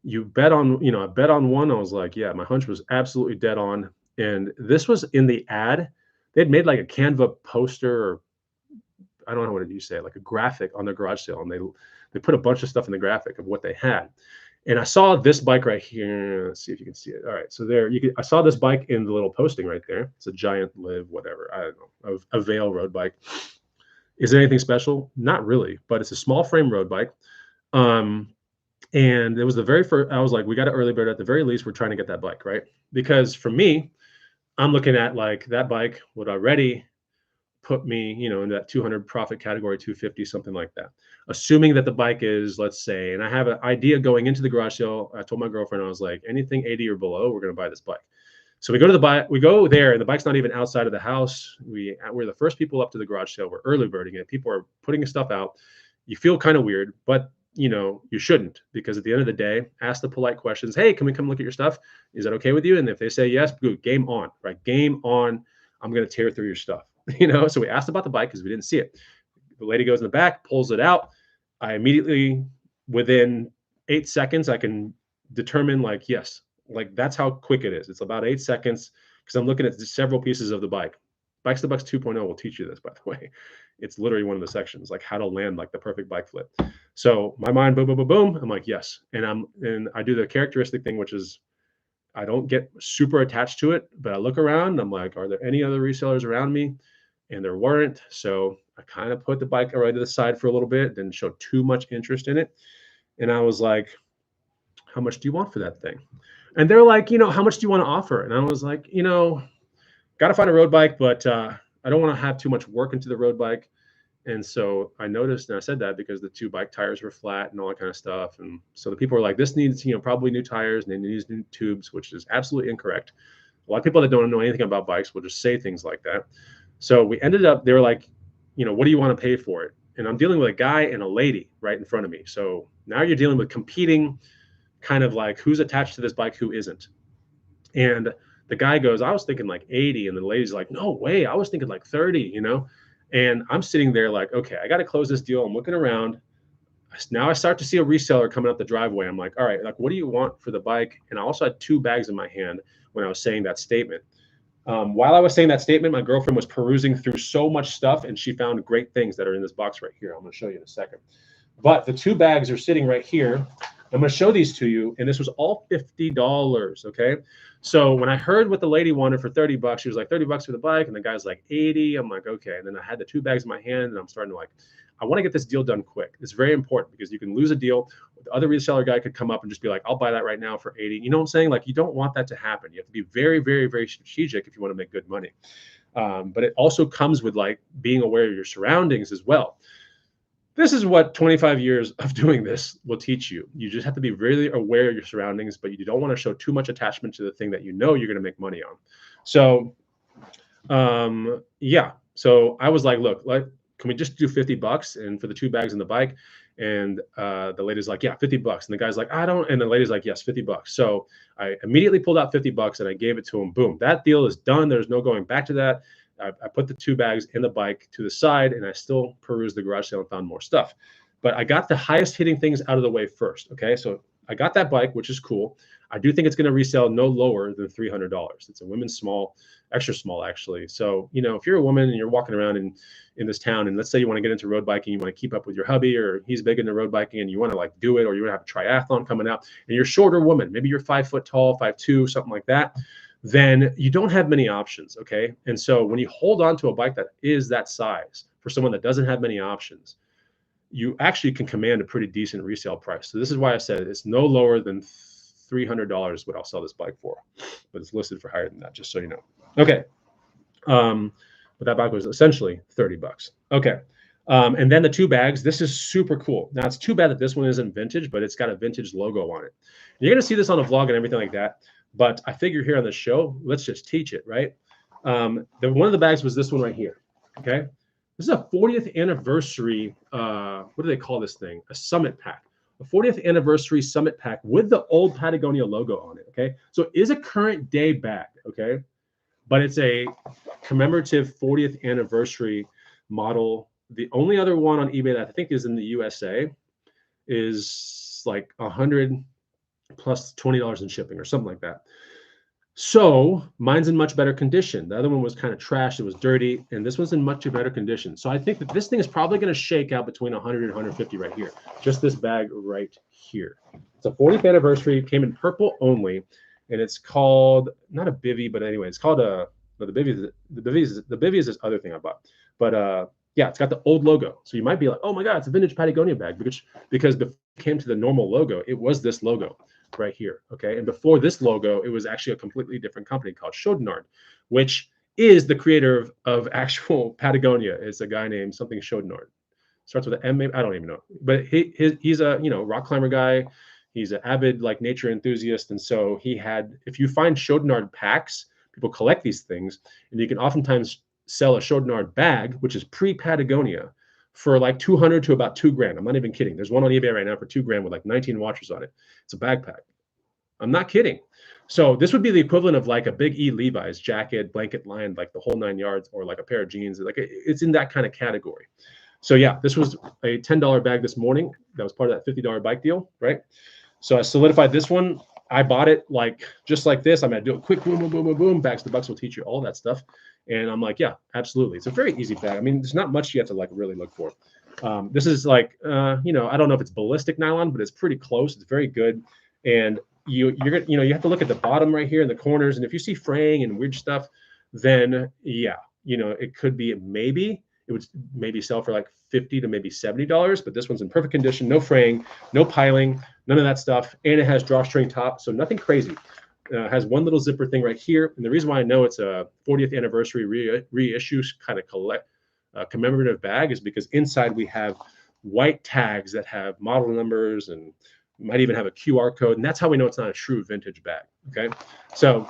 you bet on, I bet on one. I was like, yeah, my hunch was absolutely dead on. And this was in the ad. They'd made like a Canva poster, or I don't know, what did you say, like a graphic on their garage sale. And they put a bunch of stuff in the graphic of what they had. And I saw this bike right here. Let's see if you can see it. All right. So there, I saw this bike in the little posting right there. It's a Giant Live, whatever. I don't know, a Vail road bike. Is it anything special? Not really, but it's a small frame road bike. And it was the very first, I was like, we got an early bird. At the very least, we're trying to get that bike, right? Because for me, I'm looking at like that bike would already put me, in that 200 profit category, 250, something like that. Assuming that the bike is, let's say, and I have an idea going into the garage sale. I told my girlfriend, I was like, anything 80 or below, we're going to buy this bike. So we go to the bike, we go there, and the bike's not even outside of the house. We're the first people up to the garage sale. We're early birding it. People are putting stuff out. You feel kind of weird, but you shouldn't, because at the end of the day, ask the polite questions. Hey, can we come look at your stuff? Is that okay with you? And if they say yes, good, game on, right? Game on. I'm going to tear through your stuff. So we asked about the bike because we didn't see it. The lady goes in the back, pulls it out. I immediately, within 8 seconds, I can determine like, yes, like that's how quick it is. It's about 8 seconds because I'm looking at several pieces of the bike. Bikes to Bucks 2.0 will teach you this, by the way. It's literally one of the sections, like how to land like the perfect bike flip. So my mind, boom, boom, boom, boom. I'm like, yes. And I do the characteristic thing, which is I don't get super attached to it, but I look around and I'm like, are there any other resellers around me? And there weren't. So I kind of put the bike right to the side for a little bit, didn't show too much interest in it. And I was like, how much do you want for that thing? And they're like, how much do you want to offer? And I was like, got to find a road bike, but I don't want to have too much work into the road bike. And so I noticed, and I said that because the two bike tires were flat and all that kind of stuff. And so the people were like, this needs, probably new tires and it needs new tubes, which is absolutely incorrect. A lot of people that don't know anything about bikes will just say things like that. So we ended up, they were like, what do you want to pay for it? And I'm dealing with a guy and a lady right in front of me. So now you're dealing with competing, kind of like who's attached to this bike, who isn't. And the guy goes, I was thinking like 80. And the lady's like, no way, I was thinking like 30, And I'm sitting there like, okay, I got to close this deal. I'm looking around. Now I start to see a reseller coming up the driveway. I'm like, all right, like, what do you want for the bike? And I also had 2 bags in my hand when I was saying that statement. While I was saying that statement, my girlfriend was perusing through so much stuff, and she found great things that are in this box right here. I'm going to show you in a second. But the 2 bags are sitting right here. I'm going to show these to you, and this was all $50, okay? So when I heard what the lady wanted for $30, she was like, $30 for the bike, and the guy's like 80. I'm like, okay. And then I had the 2 bags in my hand, and I'm starting to like, I want to get this deal done quick. It's very important because you can lose a deal. The other reseller guy could come up and just be like, I'll buy that right now for 80. You know what I'm saying? Like, you don't want that to happen. You have to be very, very, very strategic if you want to make good money. But it also comes with like being aware of your surroundings as well. This is what 25 years of doing this will teach you. You just have to be really aware of your surroundings, but you don't want to show too much attachment to the thing that you're going to make money on. So, yeah. So I was like, look, can we just do $50 and for the 2 bags in the bike? And the lady's like, yeah, $50. And the guy's like, I don't. And the lady's like, yes, $50. So I immediately pulled out $50 and I gave it to him. Boom, that deal is done. There's no going back to that. I put the 2 bags in the bike to the side, and I still perused the garage sale and found more stuff. But I got the highest hitting things out of the way first. Okay, so I got that bike, which is cool. I do think it's going to resell no lower than $300. It's a women's small, extra small actually. So, if you're a woman and you're walking around in this town, and let's say you want to get into road biking, you want to keep up with your hubby, or he's big into road biking and you want to like do it, or you want to have a triathlon coming out, and you're a shorter woman, maybe you're 5 foot tall, 5'2", something like that, then you don't have many options, okay? And so when you hold on to a bike that is that size for someone that doesn't have many options, you actually can command a pretty decent resale price. So this is why I said it's no lower than $300 what I'll sell this bike for, but it's listed for higher than that, just so you know. Okay, but that bike was essentially $30. Okay, and then the 2 bags, this is super cool. Now it's too bad that this one isn't vintage, but it's got a vintage logo on it. You're gonna see this on a vlog and everything like that. But I figure here on the show, let's just teach it, right? One of the bags was this one right here, okay? This is a 40th anniversary, what do they call this thing? A summit pack. A 40th anniversary summit pack with the old Patagonia logo on it, okay? So it is a current day bag, okay? But it's a commemorative 40th anniversary model. The only other one on eBay that I think is in the USA is like 100 plus $20 in shipping or something like that. So mine's in much better condition. The other one was kind of trash. It was dirty. And this one's in much better condition. So I think that this thing is probably going to shake out between 100 and 150 right here. Just this bag right here. It's a 40th anniversary. It came in purple only. And it's called, not a bivy, but anyway, it's called the bivy is this other thing I bought. But yeah, it's got the old logo. So you might be like, oh my God, it's a vintage Patagonia bag. Because before it came to the normal logo, it was this logo right here, okay? And before this logo, it was actually a completely different company called Chaudinard, which is the creator of actual Patagonia. It's a guy named something Chaudinard. Starts with an M, maybe, I don't even know. But he's a rock climber guy. He's an avid like nature enthusiast, and so he had. If you find Chaudinard packs, people collect these things, and you can oftentimes sell a Chaudinard bag, which is pre-Patagonia, for like 200 to about $2,000. I'm not even kidding. There's one on eBay right now for $2,000 with like 19 watches on it. It's a backpack. I'm not kidding. So this would be the equivalent of like a big E Levi's jacket, blanket lined, like the whole 9 yards, or like a pair of jeans. Like it's in that kind of category. So yeah, this was a $10 bag this morning. That was part of that $50 bike deal, right? So I solidified this one. I bought it like just like this. I'm gonna do a quick boom, boom, boom, boom, boom. Bags to Bucks will teach you all that stuff. And I'm like, yeah, absolutely. It's a very easy bag. I mean, there's not much you have to like really look for. This is like, I don't know if it's ballistic nylon, but it's pretty close. It's very good. And you have to look at the bottom right here in the corners. And if you see fraying and weird stuff, then yeah, it could be it would maybe sell for like $50 to maybe $70, but this one's in perfect condition, no fraying, no piling, none of that stuff. And it has drawstring top, so nothing crazy. Has one little zipper thing right here. And the reason why I know it's a 40th anniversary reissue kind of commemorative bag is because inside we have white tags that have model numbers and might even have a QR code. And that's how we know it's not a true vintage bag. Okay. So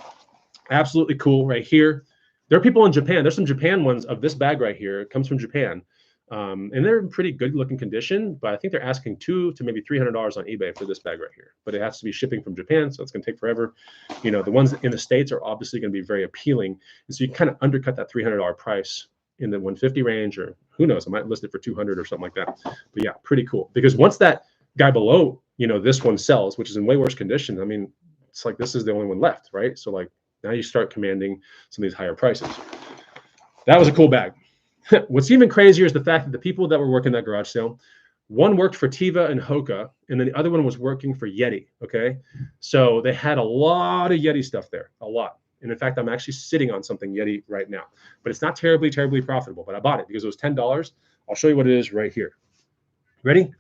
absolutely cool right here. There are people in Japan. There's some Japan ones of this bag right here. It comes from Japan. And they're in pretty good looking condition, but I think they're asking $200 to maybe $300 on eBay for this bag right here. But it has to be shipping from Japan, so it's going to take forever. You know, the ones in the States are obviously going to be very appealing. And so you kind of undercut that $300 price in the 150 range, or who knows, I might list it for 200 or something like that. But yeah, pretty cool. Because once that guy below, you know, this one sells, which is in way worse condition, I mean, it's like this is the only one left, right? So like now you start commanding some of these higher prices. That was a cool bag. What's even crazier is the fact that the people that were working that garage sale, one worked for Teva and Hoka, and then the other one was working for Yeti. Okay. So they had a lot of Yeti stuff there, a lot. And in fact, I'm actually sitting on something Yeti right now, but it's not terribly, terribly profitable, but I bought it because it was $10. I'll show you what it is right here. Ready?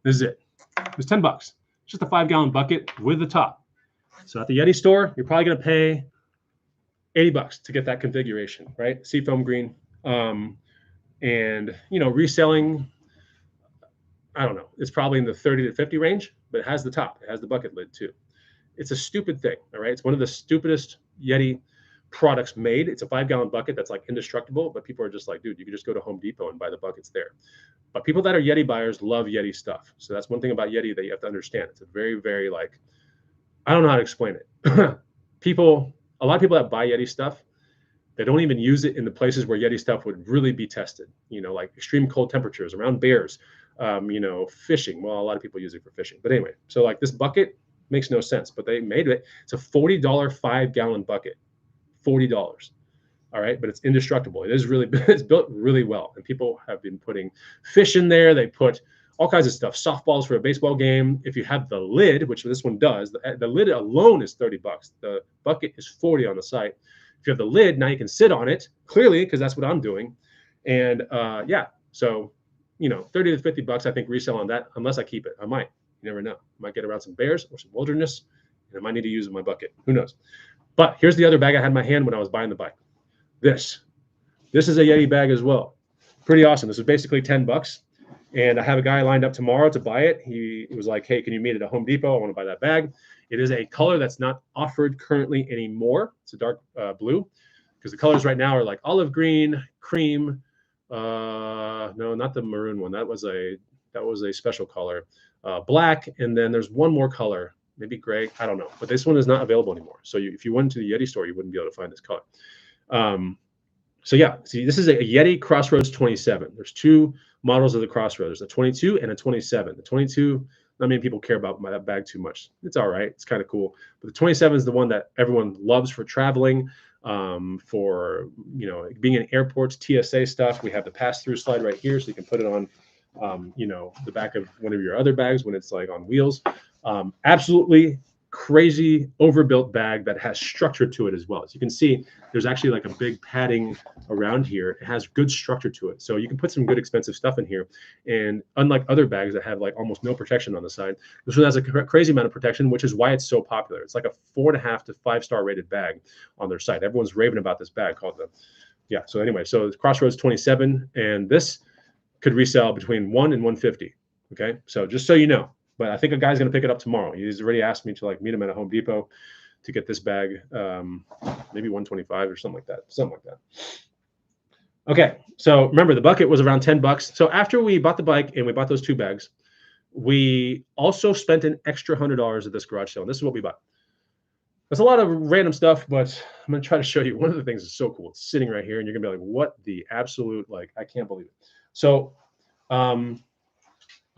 This is it. It was $10. It's just a 5-gallon bucket with the top. So at the Yeti store, you're probably going to pay $80 to get that configuration, right? Seafoam green. And, you know, reselling, I don't know, it's probably in the 30 to 50 range, but it has the top, it has the bucket lid too. It's a stupid thing, all right? It's one of the stupidest Yeti products made. It's a 5-gallon bucket that's like indestructible, but people are just like, dude, you can just go to Home Depot and buy the buckets there. But people that are Yeti buyers love Yeti stuff. So that's one thing about Yeti that you have to understand. It's a very, very like, I don't know how to explain it. A lot of people that buy Yeti stuff, they don't even use it in the places where Yeti stuff would really be tested, you know, like extreme cold temperatures, around bears, you know, fishing. Well, a lot of people use it for fishing. But anyway, so like this bucket makes no sense, but they made it. It's a $40 5-gallon bucket, $40. All right, but it's indestructible. It is really, it's built really well. And people have been putting fish in there. They put all kinds of stuff, softballs for a baseball game. If you have the lid, which this one does, the lid alone is $30. The bucket is $40 on the site. If you have the lid, now you can sit on it, clearly, because that's what I'm doing. And yeah, so, you know, 30 to 50 bucks, I think, resell on that, unless I keep it. I might. You never know. I might get around some bears or some wilderness, and I might need to use my bucket. Who knows? But here's the other bag I had in my hand when I was buying the bike. This is a Yeti bag as well. Pretty awesome. This is basically 10 bucks. And I have a guy lined up tomorrow to buy it. He was like, hey, can you meet at a Home Depot? I want to buy that bag. It is a color that's not offered currently anymore. It's a dark blue, because the colors right now are like olive green, cream. No, not the maroon one. That was a special color. Black, and then there's one more color, maybe gray. I don't know, but this one is not available anymore. So if you went to the Yeti store, you wouldn't be able to find this color. So yeah, see, this is a Yeti Crossroads 27. There's two models of the Crossroads, a 22 and a 27. The 22, not many people care about that bag too much. It's all right. It's kind of cool. But the 27 is the one that everyone loves for traveling, for, you know, being in airports, TSA stuff. We have the pass-through slide right here, so you can put it on, you know, the back of one of your other bags when it's like on wheels. Absolutely crazy overbuilt bag that has structure to it as well. As you can see, there's actually like a big padding around here. It has good structure to it. So you can put some good expensive stuff in here. And unlike other bags that have like almost no protection on the side, this one has a crazy amount of protection, which is why it's so popular. It's like a 4.5 to 5-star rated bag on their site. Everyone's raving about this bag called the, yeah. So anyway, so it's Crossroads 27, and this could resell between $1 and $150. Okay. So just so you know. But I think a guy's going to pick it up tomorrow. He's already asked me to like meet him at a Home Depot to get this bag, maybe 125 or something like that. Okay, so remember the bucket was around 10 bucks. So after we bought the bike and we bought those two bags, we also spent an extra $100 at this garage sale. And this is what we bought. There's a lot of random stuff, but I'm going to try to show you. One of the things that's so cool. It's sitting right here, and you're going to be like, what the absolute, like, I can't believe it. So,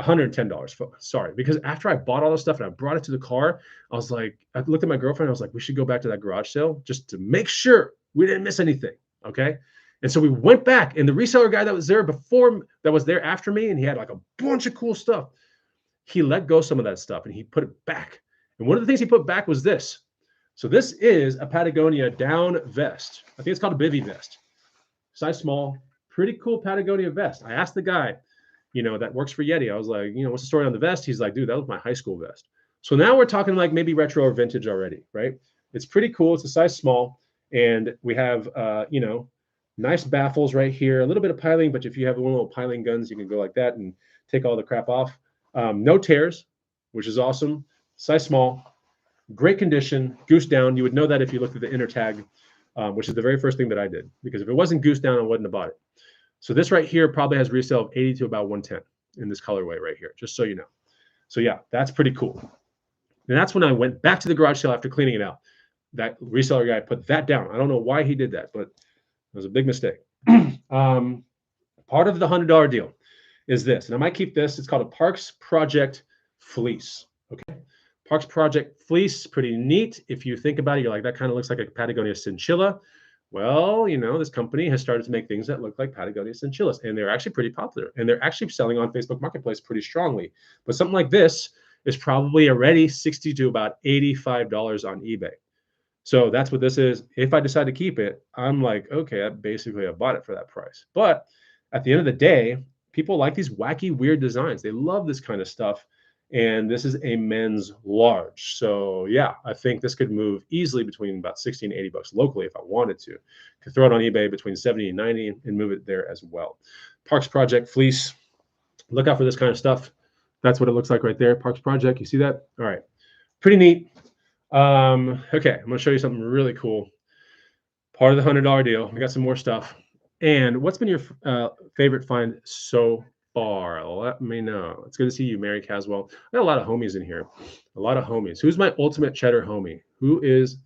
$110. Sorry, because after I bought all this stuff and I brought it to the car, I was like, I looked at my girlfriend. I was like, we should go back to that garage sale just to make sure we didn't miss anything. Okay. And so we went back, and the reseller guy that was there before, that was there after me, and he had like a bunch of cool stuff. He let go some of that stuff and he put it back. And one of the things he put back was this. So this is a Patagonia down vest. I think it's called a bivy vest. Size small, pretty cool Patagonia vest. I asked the guy, you know, that works for Yeti. I was like, you know, what's the story on the vest? He's like, dude, that was my high school vest. So now we're talking like maybe retro or vintage already, right? It's pretty cool. It's a size small. And we have, you know, Nice baffles right here. A little bit of piling, but if you have one little piling guns, you can go like that and take all the crap off. No tears, which is awesome. Size small, great condition, goose down. You would know that if you looked at the inner tag, which is the very first thing that I did, because if it wasn't goose down, I wouldn't have bought it. So this right here probably has resale of 80 to about 110 in this colorway right here, just so you know. So yeah, that's pretty cool. And that's when I went back to the garage sale after cleaning it out. That reseller guy put that down. I don't know why he did that, but it was a big mistake. Part of the $100 deal is this, and I might keep this. It's called a Parks Project Fleece. Okay, Parks Project Fleece, pretty neat. If you think about it, you're like, that kind of looks like a Patagonia chinchilla. Well, you know, this company has started to make things that look like Patagonia chinchillas, and they're actually pretty popular, and they're actually selling on Facebook Marketplace pretty strongly. But something like this is probably already $60 to about $85 on eBay. So that's what this is. If I decide to keep it, I'm like, okay, I bought it for that price. But at the end of the day, people like these wacky, weird designs. They love this kind of stuff. And this is a men's large. So yeah, I think this could move easily between about 60 and 80 bucks locally if I wanted to. Could throw it on eBay between 70 and 90 and move it there as well. Parks Project Fleece. Look out for this kind of stuff. That's what it looks like right there. Parks Project. You see that? All right. Pretty neat. Okay, I'm gonna show you something really cool. Part of the $100 deal. We got some more stuff. And what's been your favorite find so far? Let me know. It's good to see you, Mary Caswell. I got a lot of homies in here. A lot of homies. Who's my ultimate cheddar homie? Who is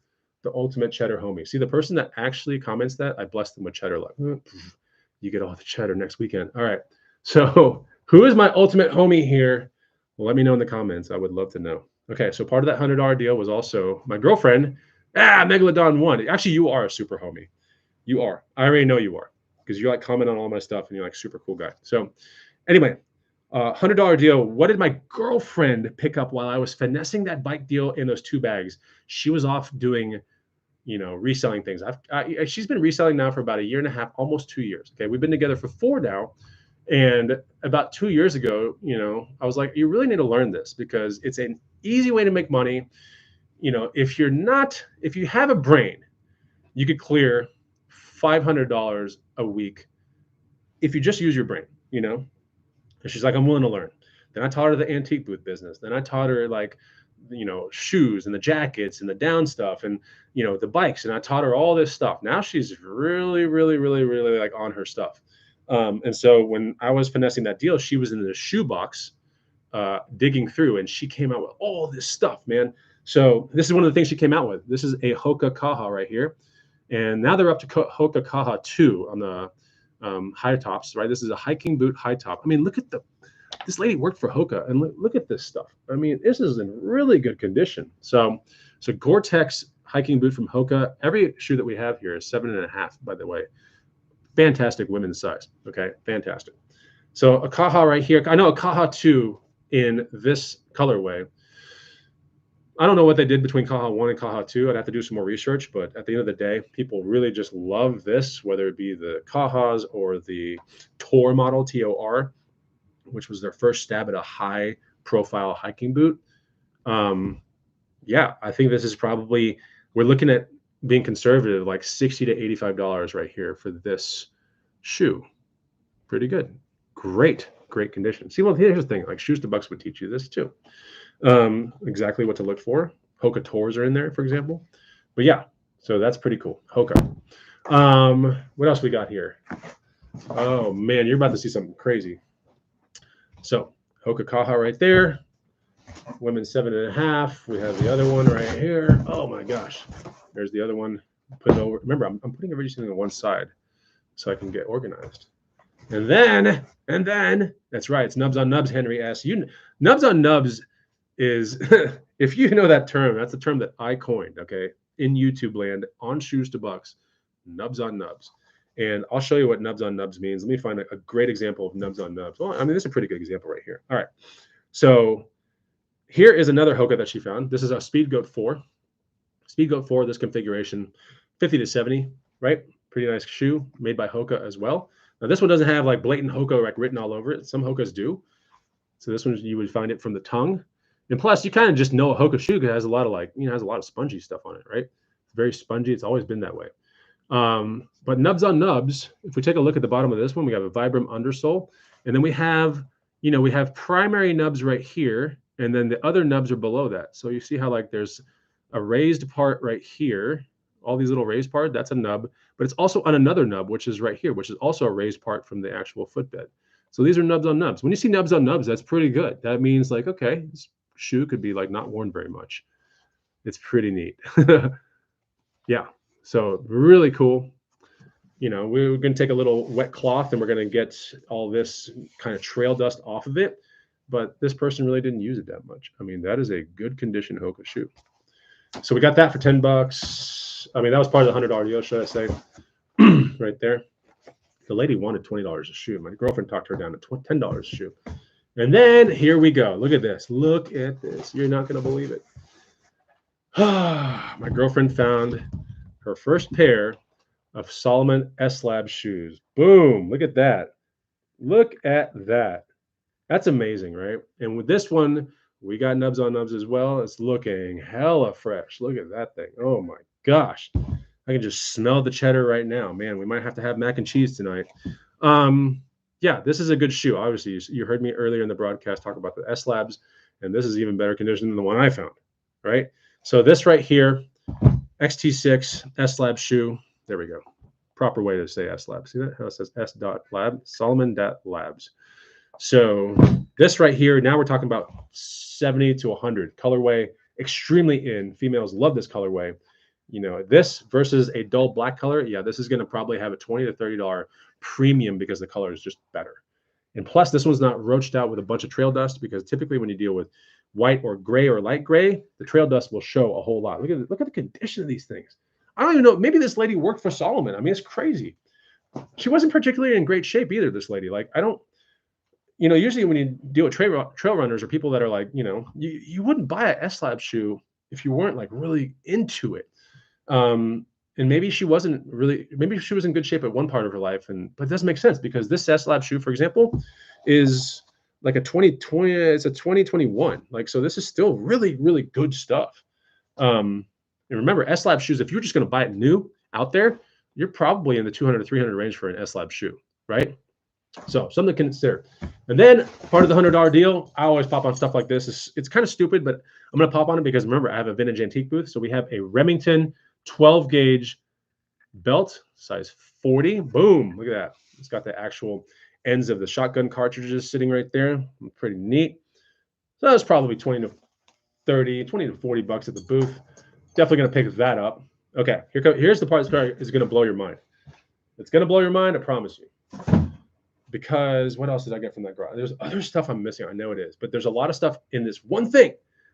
the ultimate cheddar homie? See, the person that actually comments that, I bless them with cheddar luck. You get all the cheddar next weekend. All right. So who is my ultimate homie here? Well, let me know in the comments. I would love to know. Okay, so part of that $100 deal was also my girlfriend. Megalodon 1. Actually, you are a super homie. You are. I already know you are because you like comment on all my stuff and you're like super cool guy. So anyway, $100 deal. What did my girlfriend pick up while I was finessing that bike deal in those 2 bags? She was off doing, you know, reselling things. She's been reselling now for about 1.5 years, almost 2 years. Okay, we've been together for 4 now. And about 2 years ago, you know, I was like, you really need to learn this because it's an easy way to make money. You know, if you have a brain, you could clear $500 a week if you just use your brain, you know? And she's like, I'm willing to learn. Then I taught her the antique booth business. Then I taught her like, you know, shoes and the jackets and the down stuff and, you know, the bikes. And I taught her all this stuff. Now she's really, really, really, really like on her stuff. And so when I was finessing that deal, she was in the shoebox digging through and she came out with all this stuff, man. So this is one of the things she came out with. This is a Hoka Kaha right here. And now they're up to Hoka Kaha 2 on the high tops, right? This is a hiking boot high top. I mean, look at this lady worked for Hoka and look at this stuff. I mean, this is in really good condition. So Gore-Tex hiking boot from Hoka. Every shoe that we have here is 7.5, by the way. Fantastic women's size. Okay, fantastic. So a Kaha right here. I know a Kaha 2 in this colorway. I don't know what they did between Kaha 1 and Kaha 2. I'd have to do some more research, but at the end of the day, people really just love this, whether it be the Kahas or the Tor model, T-O-R, which was their first stab at a high profile hiking boot. Yeah, I think this is probably, we're looking at being conservative, like $60 to $85 right here for this shoe. Pretty good. Great condition. See, well, here's the thing, like Shoes to Bucks would teach you this too. Exactly what to look for. Hoka Tors are in there, for example. But yeah, so that's pretty cool. Hoka. What else we got here? Oh man, you're about to see something crazy. So Hoka Kaha right there. Women's 7.5. We have the other one right here. Oh my gosh. There's the other one. Put it over. Remember, I'm putting everything on one side so I can get organized. And then that's right. It's Nubs on Nubs, Henry S. Nubs on Nubs is, if you know that term, that's the term that I coined, okay, in YouTube land on Shoes to Bucks, Nubs on Nubs. And I'll show you what Nubs on Nubs means. Let me find a great example of Nubs on Nubs. Well, I mean, this is a pretty good example right here. All right. So here is another Hoka that she found. This is a Speed Goat 4. Speed Goat 4, this configuration, 50 to 70, right? Pretty nice shoe made by Hoka as well. Now, this one doesn't have like blatant Hoka like written all over it. Some Hokas do. So this one, you would find it from the tongue. And plus, you kind of just know a Hoka shoe because it has a lot of like, you know, has a lot of spongy stuff on it, right? It's very spongy. It's always been that way. But nubs on nubs, if we take a look at the bottom of this one, we have a Vibram undersole, and then we have, we have primary nubs right here, and then the other nubs are below that. So you see how like there's a raised part right here, all these little raised parts, that's a nub, but it's also on another nub, which is right here, which is also a raised part from the actual footbed. So these are nubs on nubs. When you see nubs on nubs, that's pretty good. That means like, okay, this shoe could be like not worn very much. It's pretty neat. Yeah, so really cool. We're going to take a little wet cloth and we're going to get all this kind of trail dust off of it. But this person really didn't use it that much. I mean, that is a good condition Hoka shoe. So we got that for $10. I mean, that was part of the $100 deal, should I say, right there. The lady wanted $20 a shoe. My girlfriend talked her down to $10 a shoe. And then here we go. Look at this. Look at this. You're not going to believe it. My girlfriend found her first pair of Salomon S-Lab shoes. Boom. Look at that. Look at that. That's amazing, right? And with this one, we got nubs on nubs as well. It's looking hella fresh. Look at that thing. Oh my gosh. I can just smell the cheddar right now. Man, we might have to have mac and cheese tonight. Yeah, this is a good shoe. Obviously, you heard me earlier in the broadcast talk about the S-Labs, and this is even better condition than the one I found, right? So this right here, XT6 S-Lab shoe. There we go. Proper way to say S-Lab. See that? How it says S.lab, Salomon.labs. So this right here, now we're talking about 70 to 100 colorway, extremely in. Females love this colorway. This versus a dull black color, yeah, this is going to probably have a $20 to $30 premium because the color is just better. And plus, this one's not roached out with a bunch of trail dust, because typically when you deal with white or gray or light gray, the trail dust will show a whole lot. Look at the condition of these things. I don't even know. Maybe this lady worked for Salomon. I mean, it's crazy. She wasn't particularly in great shape either, this lady. Like, I don't, usually when you deal with trail runners or people that are like, you wouldn't buy a S-Lab shoe if you weren't like really into it. And maybe she wasn't really, maybe she was in good shape at one part of her life, but it doesn't make sense because this S-Lab shoe, for example, is like a 2020, it's a 2021. Like, so this is still really, really good stuff. And remember, S-Lab shoes, if you're just going to buy it new out there, you're probably in the 200 to 300 range for an S-Lab shoe, right? So something to consider. And then part of the $100 deal, I always pop on stuff like this. It's kind of stupid, but I'm going to pop on it because remember, I have a vintage antique booth. So we have a Remington 12 gauge belt, size 40. Boom. Look at that. It's got the actual ends of the shotgun cartridges sitting right there. Pretty neat. So that's probably 20 to 40 bucks at the booth. Definitely going to pick that up. Okay, here's the part that is going to blow your mind. It's going to blow your mind, I promise you. Because what else did I get from that garage? There's other stuff I'm missing. I know it is, but there's a lot of stuff in this one thing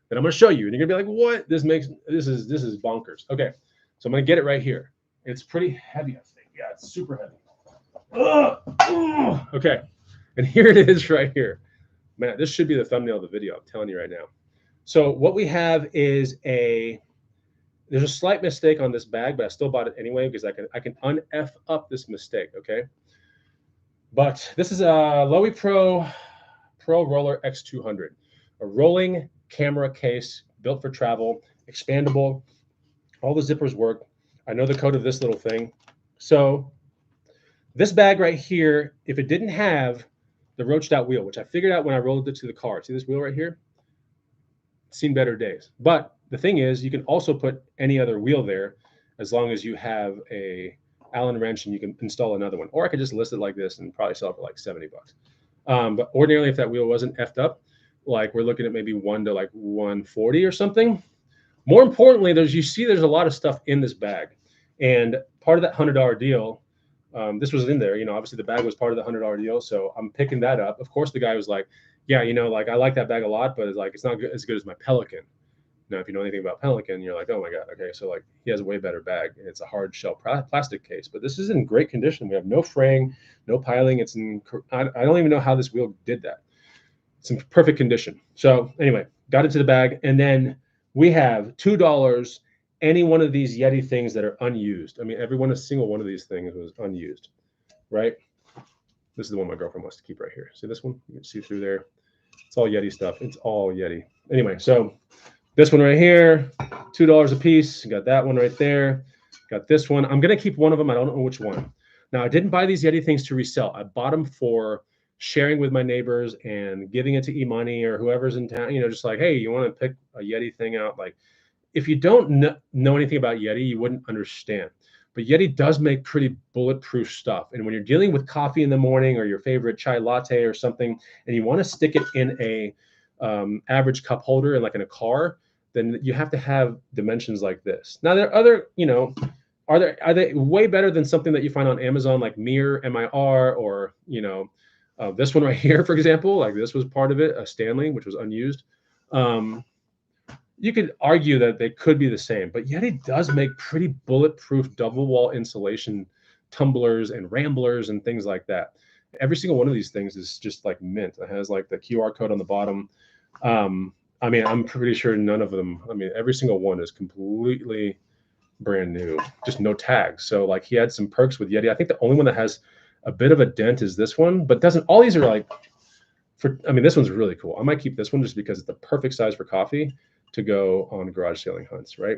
that I'm going to show you, and you're going to be like, "What? This is bonkers." Okay, so I'm going to get it right here. It's pretty heavy, I think. Yeah, it's super heavy. Okay, and here it is right here. Man, this should be the thumbnail of the video. I'm telling you right now. So what we have is there's a slight mistake on this bag, but I still bought it anyway because I can un-F up this mistake, okay? But this is a Loewe Pro Roller X200, a rolling camera case built for travel, expandable. All the zippers work. I know the code of this little thing. So this bag right here, if it didn't have the roached out wheel, which I figured out when I rolled it to the car. See this wheel right here? It's seen better days. But the thing is, you can also put any other wheel there as long as you have a Allen wrench and you can install another one. Or I could just list it like this and probably sell it for like 70 bucks. But ordinarily, if that wheel wasn't effed up, like we're looking at maybe 1 to like 140 or something. More importantly, there's a lot of stuff in this bag. And part of that $100 deal, this was in there, obviously the bag was part of the $100 deal. So I'm picking that up. Of course, the guy was like, yeah, like I like that bag a lot, but it's not as good as my Pelican. Now, if you know anything about Pelican, you're like, oh my God, okay. So like he has a way better bag. It's a hard shell plastic case, but this is in great condition. We have no fraying, no piling. I don't even know how this wheel did that. It's in perfect condition. So anyway, got into the bag. And then we have $2, any one of these Yeti things that are unused. I mean, single one of these things was unused, right? This is the one my girlfriend wants to keep right here. See this one? You can see through there. It's all Yeti stuff. It's all Yeti. Anyway, so this one right here, $2 a piece. You got that one right there. Got this one. I'm going to keep one of them. I don't know which one. Now, I didn't buy these Yeti things to resell. I bought them for sharing with my neighbors and giving it to E-Money or whoever's in town, just like, hey, you want to pick a Yeti thing out? Like, if you don't know anything about Yeti, you wouldn't understand. But Yeti does make pretty bulletproof stuff. And when you're dealing with coffee in the morning or your favorite chai latte or something, and you want to stick it in a average cup holder and like in a car, then you have to have dimensions like this. Now, there are other, are they way better than something that you find on Amazon like Mir, MIR, or this one right here, for example, like this was part of it, a Stanley, which was unused. You could argue that they could be the same, but Yeti does make pretty bulletproof double wall insulation tumblers and ramblers and things like that. Every single one of these things is just like mint. It has like the QR code on the bottom. I mean, I'm pretty sure none of them, every single one is completely brand new, just no tags. So like he had some perks with Yeti. I think the only one that has a bit of a dent is this one, but all these are like this one's really cool. I might keep this one just because it's the perfect size for coffee to go on garage sailing hunts, right?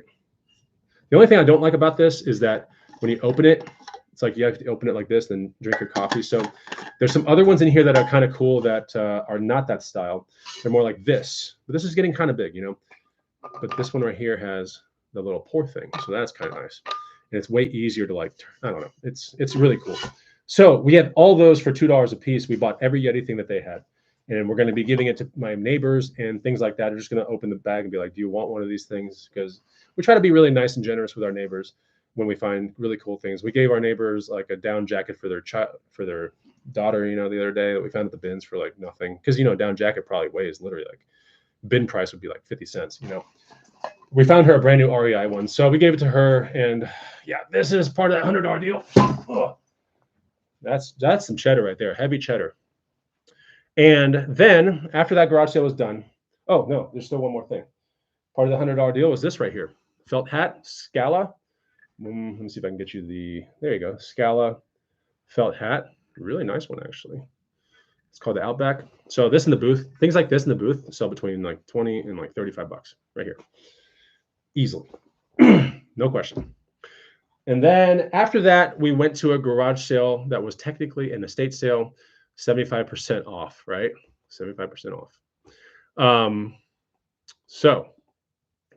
The only thing I don't like about this is that when you open it, it's like you have to open it like this, then drink your coffee. So there's some other ones in here that are kind of cool that are not that style. They're more like this, but this is getting kind of big, But this one right here has the little pour thing, so that's kind of nice, and it's way easier to like. I don't know. It's really cool. So we had all those for $2 a piece. We bought every Yeti thing that they had. And we're going to be giving it to my neighbors and things like that. We're just going to open the bag and be like, do you want one of these things? Because we try to be really nice and generous with our neighbors when we find really cool things. We gave our neighbors like a down jacket for their daughter, the other day that we found at the bins for like nothing. Because, down jacket probably weighs literally like bin price would be like 50 cents, We found her a brand new REI one. So we gave it to her. And yeah, this is part of that $100 deal. Oh, that's some cheddar right there. Heavy cheddar. And then after that garage sale was done, oh no, there's still one more thing. Part of the $100 deal was this right here. Felt hat, Scala. Let me see if I can get you there you go. Scala felt hat. Really nice one, actually. It's called the Outback. So this in the booth, things like this in the booth sell between like 20 and like 35 bucks right here. Easily. No question. And then after that, we went to a garage sale that was technically an estate sale. 75% off, right? 75% off. So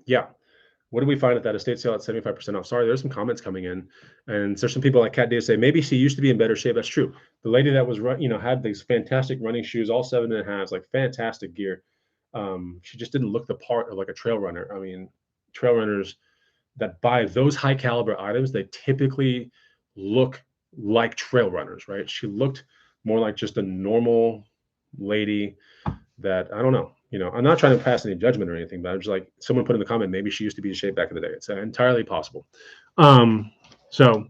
yeah, what did we find at that estate sale at 75% off? Sorry, there's some comments coming in, and there's some people like Cat Day say maybe she used to be in better shape. That's true. The lady that was had these fantastic running shoes, all 7.5s, like fantastic gear. She just didn't look the part of like a trail runner. Trail runners that buy those high caliber items, they typically look like trail runners, right? She looked more like just a normal lady that, I don't know, I'm not trying to pass any judgment or anything, but I'm just like, someone put in the comment, maybe she used to be in shape back in the day. It's entirely possible. So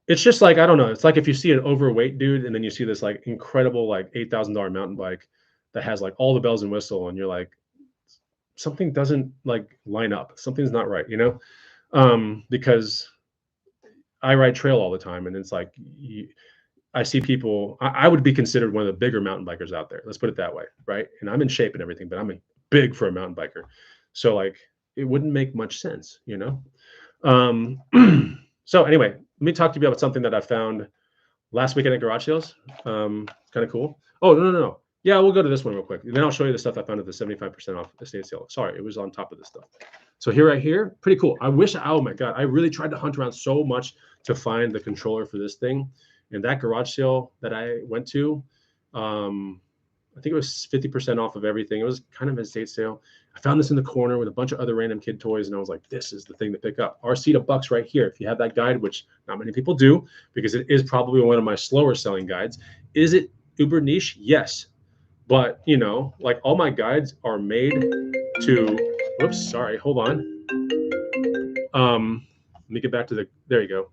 it's just like, I don't know. It's like if you see an overweight dude and then you see this like incredible, like $8,000 mountain bike that has like all the bells and whistle, and you're like, something doesn't like line up. Something's not right, because I ride trail all the time, and it's like, I see people, I would be considered one of the bigger mountain bikers out there. Let's put it that way, right? And I'm in shape and everything, but I'm big for a mountain biker. So like, it wouldn't make much sense, So anyway, let me talk to you about something that I found last weekend at garage sales. Kind of cool. Oh, no. Yeah, we'll go to this one real quick. And then I'll show you the stuff I found at the 75% off estate sale. Sorry, it was on top of this stuff. So right here, pretty cool. Oh my God, I really tried to hunt around so much to find the controller for this thing. And that garage sale that I went to, I think it was 50% off of everything. It was kind of an estate sale. I found this in the corner with a bunch of other random kid toys, and I was like, this is the thing to pick up. RC to Bucks right here. If you have that guide, which not many people do, because it is probably one of my slower selling guides. Is it uber niche? Yes. But, like all my guides are made to, whoops, sorry, hold on. Let me get back to there you go.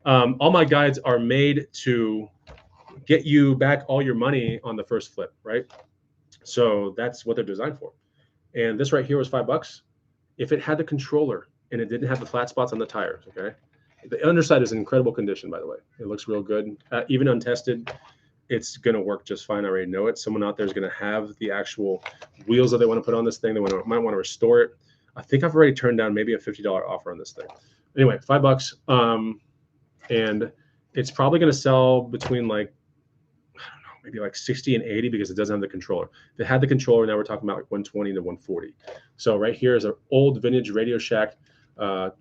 All my guides are made to get you back all your money on the first flip, right? So that's what they're designed for. And this right here was $5. If it had the controller and it didn't have the flat spots on the tires, okay? The underside is in incredible condition, by the way. It looks real good. Even untested, it's going to work just fine. I already know it. Someone out there is going to have the actual wheels that they want to put on this thing. They might want to restore it. I think I've already turned down maybe a $50 offer on this thing. Anyway, $5. And it's probably going to sell between like, I don't know, maybe like 60 and 80 because it doesn't have the controller. If it had the controller, now we're talking about like 120 to 140. So right here is an old vintage Radio Shack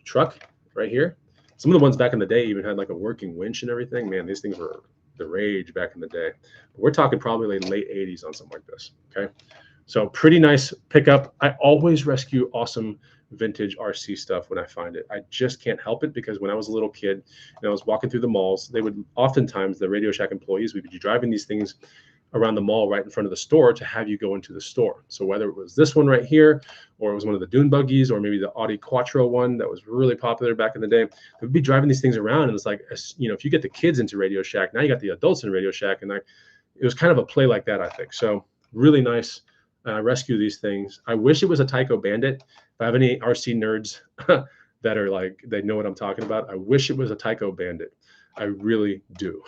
truck right here. Some of the ones back in the day even had like a working winch and everything. Man, these things were the rage back in the day. But we're talking probably like late 80s on something like this. Okay. So pretty nice pickup. I always rescue awesome vintage RC stuff when I find it. I just can't help it because when I was a little kid and I was walking through the malls, they would oftentimes, the Radio Shack employees would be driving these things around the mall right in front of the store to have you go into the store. So whether it was this one right here, or it was one of the dune buggies, or maybe the Audi Quattro one that was really popular back in the day, they would be driving these things around. And it's like, you know, if you get the kids into Radio Shack, now you got the adults in Radio Shack. And like, it was kind of a play like that, I think. So really nice. Rescue these things. I wish it was a Tyco Bandit. If I have any RC nerds that are like, they know what I'm talking about, I wish it was a Tyco Bandit. I really do,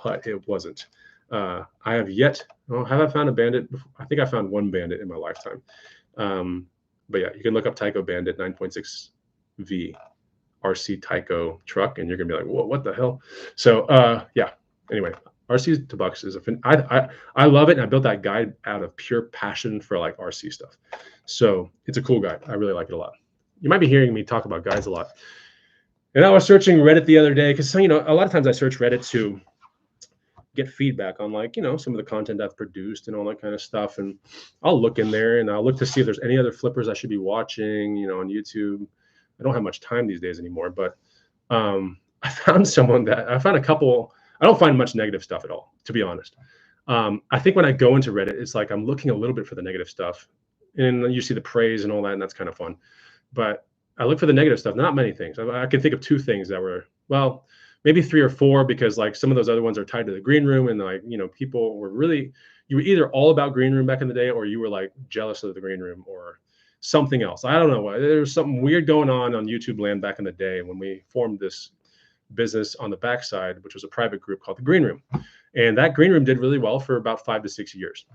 but it wasn't. I have yet, oh, have I found a Bandit? I think I found one Bandit in my lifetime. But yeah, you can look up Tyco Bandit 9.6V RC Tyco truck, and you're gonna be like, whoa, what the hell? So yeah, anyway, RC to Bucks is I love it, and I built that guide out of pure passion for like RC stuff. So it's a cool guide. I really like it a lot. You might be hearing me talk about guides a lot. And I was searching Reddit the other day because, you know, a lot of times I search Reddit to get feedback on, like, you know, some of the content I've produced and all that kind of stuff. And I'll look in there and I'll look to see if there's any other flippers I should be watching, you know, on YouTube. I don't have much time these days anymore, but I found a couple. I don't find much negative stuff at all, to be honest. I think when I go into Reddit, it's like I'm looking a little bit for the negative stuff, and you see the praise and all that, and that's kind of fun. But I look for the negative stuff, not many things. I can think of two things that were, well, maybe three or four, because like some of those other ones are tied to the green room, and like, you know, people were really, you were either all about green room back in the day, or you were like jealous of the green room or something else. I don't know. There was something weird going on YouTube land back in the day when we formed this business on the backside, which was a private group called the Green Room. And that Green Room did really well for about 5 to 6 years.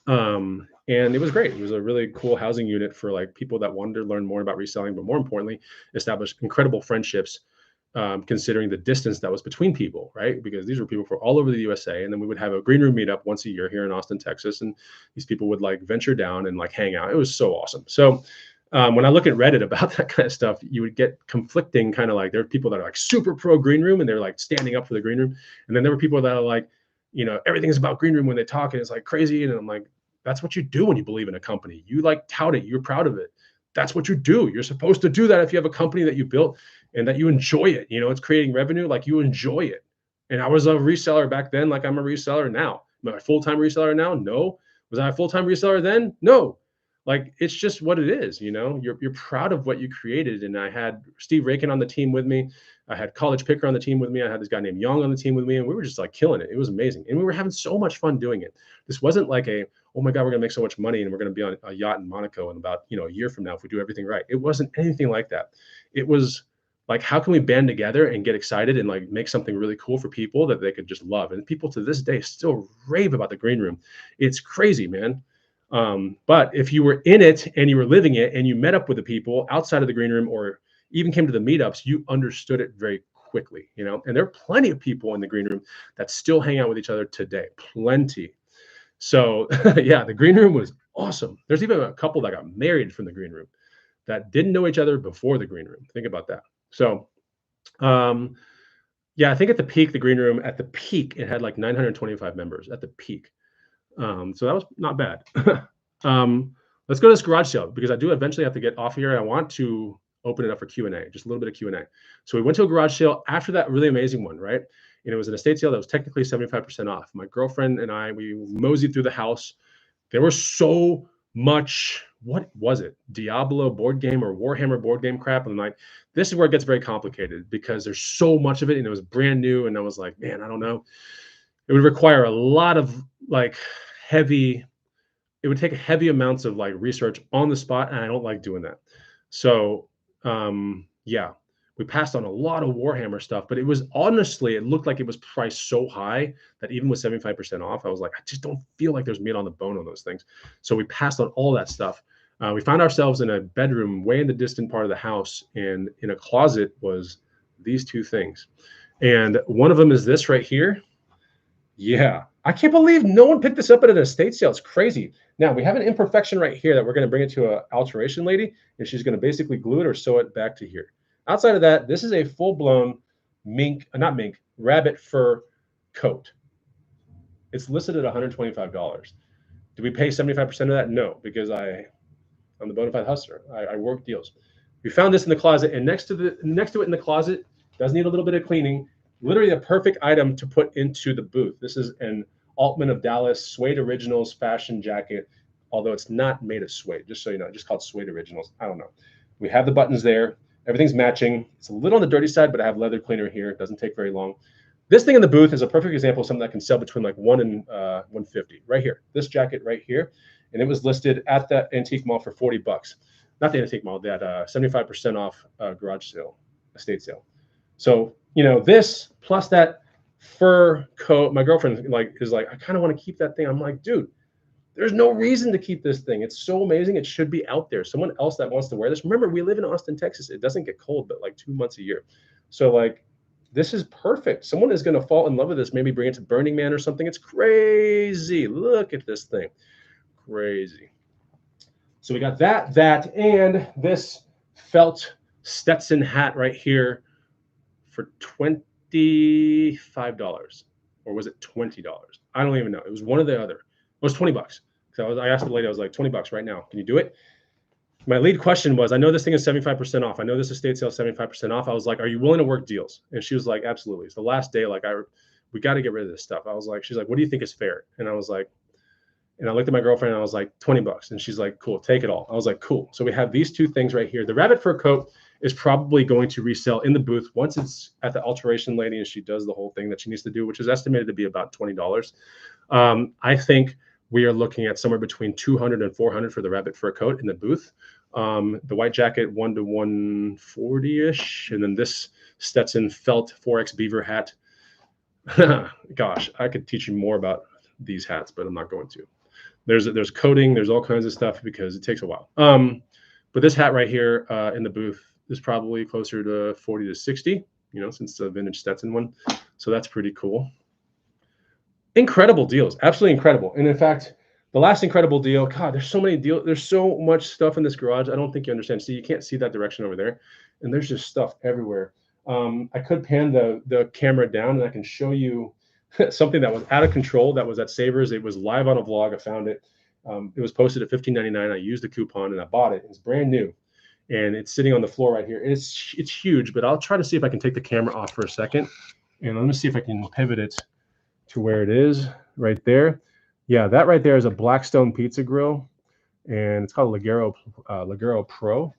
And it was great. It was a really cool housing unit for like people that wanted to learn more about reselling, but more importantly, establish incredible friendships, considering the distance that was between people, right? Because these were people from all over the USA. And then we would have a Green Room meetup once a year here in Austin, Texas. And these people would like venture down and like hang out. It was so awesome. So when I look at Reddit about that kind of stuff, you would get conflicting kind of like, there are people that are like super pro Green Room and they're like standing up for the Green Room. And then there were people that are like, you know, everything's about Green Room when they talk, and it's like crazy. And I'm like, that's what you do when you believe in a company. You like tout it. You're proud of it. That's what you do. You're supposed to do that if you have a company that you built and that you enjoy it. You know, it's creating revenue, like you enjoy it. And I was a reseller back then, like I'm a reseller now. Am I a full-time reseller now? No. Was I a full-time reseller then? No. Like, it's just what it is, you know. You're proud of what you created. And I had Steve Rakin on the team with me. I had College Picker on the team with me. I had this guy named Young on the team with me, and we were just like killing it. It was amazing. And we were having so much fun doing it. This wasn't like a, oh my God, we're gonna make so much money and we're gonna be on a yacht in Monaco in about, you know, a year from now if we do everything right. It wasn't anything like that. It was like, how can we band together and get excited and like make something really cool for people that they could just love? And people to this day still rave about the Green Room. It's crazy, man. But if you were in it and you were living it and you met up with the people outside of the Green Room or even came to the meetups, you understood it very quickly, you know. And there are plenty of people in the Green Room that still hang out with each other today. Plenty. So yeah, the Green Room was awesome. There's even a couple that got married from the Green Room that didn't know each other before the Green Room. Think about that. So yeah, I think at the peak, the Green Room, at the peak, it had like 925 members at the peak. So that was not bad. Let's go to this garage sale because I do eventually have to get off here. I want to open it up for Q&A, just a little bit of Q&A. So we went to a garage sale after that really amazing one, right? And it was an estate sale that was technically 75% off. My girlfriend and I, we moseyed through the house. There was so much, what was it? Diablo board game or Warhammer board game crap. And I'm like, this is where it gets very complicated because there's so much of it and it was brand new. And I was like, man, I don't know. It would require a lot of like it would take heavy amounts of like research on the spot. And I don't like doing that. So yeah, we passed on a lot of Warhammer stuff, but it was honestly, it looked like it was priced so high that even with 75% off, I was like, I just don't feel like there's meat on the bone on those things. So we passed on all that stuff. We found ourselves in a bedroom way in the distant part of the house, and in a closet was these two things. And one of them is this right here. Yeah, I can't believe no one picked this up at an estate sale. It's crazy. Now we have an imperfection right here that we're going to bring it to an alteration lady, and she's going to basically glue it or sew it back to here. Outside of that, this is a full-blown rabbit fur coat. It's listed at $125. Do we pay 75% of that? No, because I'm the bona fide hustler. I work deals. We found this in the closet, and next to it in the closet does need a little bit of cleaning. Literally a perfect item to put into the booth. This is an Altman of Dallas Suede Originals fashion jacket, although it's not made of suede, just so you know, just called Suede Originals. I don't know. We have the buttons there. Everything's matching. It's a little on the dirty side, but I have leather cleaner here. It doesn't take very long. This thing in the booth is a perfect example of something that can sell between like $1 and $150. Right here, this jacket right here, and it was listed at the antique mall for $40. Not the antique mall, that 75% off garage sale, estate sale. So you know, this plus that fur coat. My girlfriend is like, I kind of want to keep that thing. I'm like, dude, there's no reason to keep this thing. It's so amazing. It should be out there. Someone else that wants to wear this. Remember, we live in Austin, Texas. It doesn't get cold, but like 2 months a year. So like, this is perfect. Someone is going to fall in love with this. Maybe bring it to Burning Man or something. It's crazy. Look at this thing. Crazy. So we got that, and this felt Stetson hat right here for $25, or was it $20? I don't even know. It was one or the other. It was $20. So I asked the lady, I was like, $20 right now. Can you do it? My lead question was, I know this thing is 75% off. I know this estate sale is 75% off. I was like, are you willing to work deals? And she was like, absolutely. It's the last day. Like we got to get rid of this stuff. I was like, she's like, what do you think is fair? And I was like, and I looked at my girlfriend and I was like, $20. And she's like, cool, take it all. I was like, cool. So we have these two things right here. The rabbit fur coat is probably going to resell in the booth once it's at the alteration lady and she does the whole thing that she needs to do, which is estimated to be about $20. I think we are looking at somewhere between $200 and $400 for the rabbit fur coat in the booth. The white jacket, $1 to $140-ish. And then this Stetson felt 4X beaver hat. Gosh, I could teach you more about these hats, but I'm not going to. There's coating, there's all kinds of stuff because it takes a while. But this hat right here in the booth is probably closer to 40 to 60, you know, since the vintage Stetson one. So that's pretty cool. Incredible deals, absolutely incredible. And in fact, the last incredible deal, God, there's so many deals. There's so much stuff in this garage. I don't think you understand. See, you can't see that direction over there. And there's just stuff everywhere. I could pan the camera down and I can show you something that was out of control. That was at Savers. It was live on a vlog. I found it. It was posted at $15.99. I used the coupon and I bought it. It's brand new. And it's sitting on the floor right here. It's huge, but I'll try to see if I can take the camera off for a second. And let me see if I can pivot it to where it is right there. Yeah, that right there is a Blackstone pizza grill, and it's called Ligero Pro.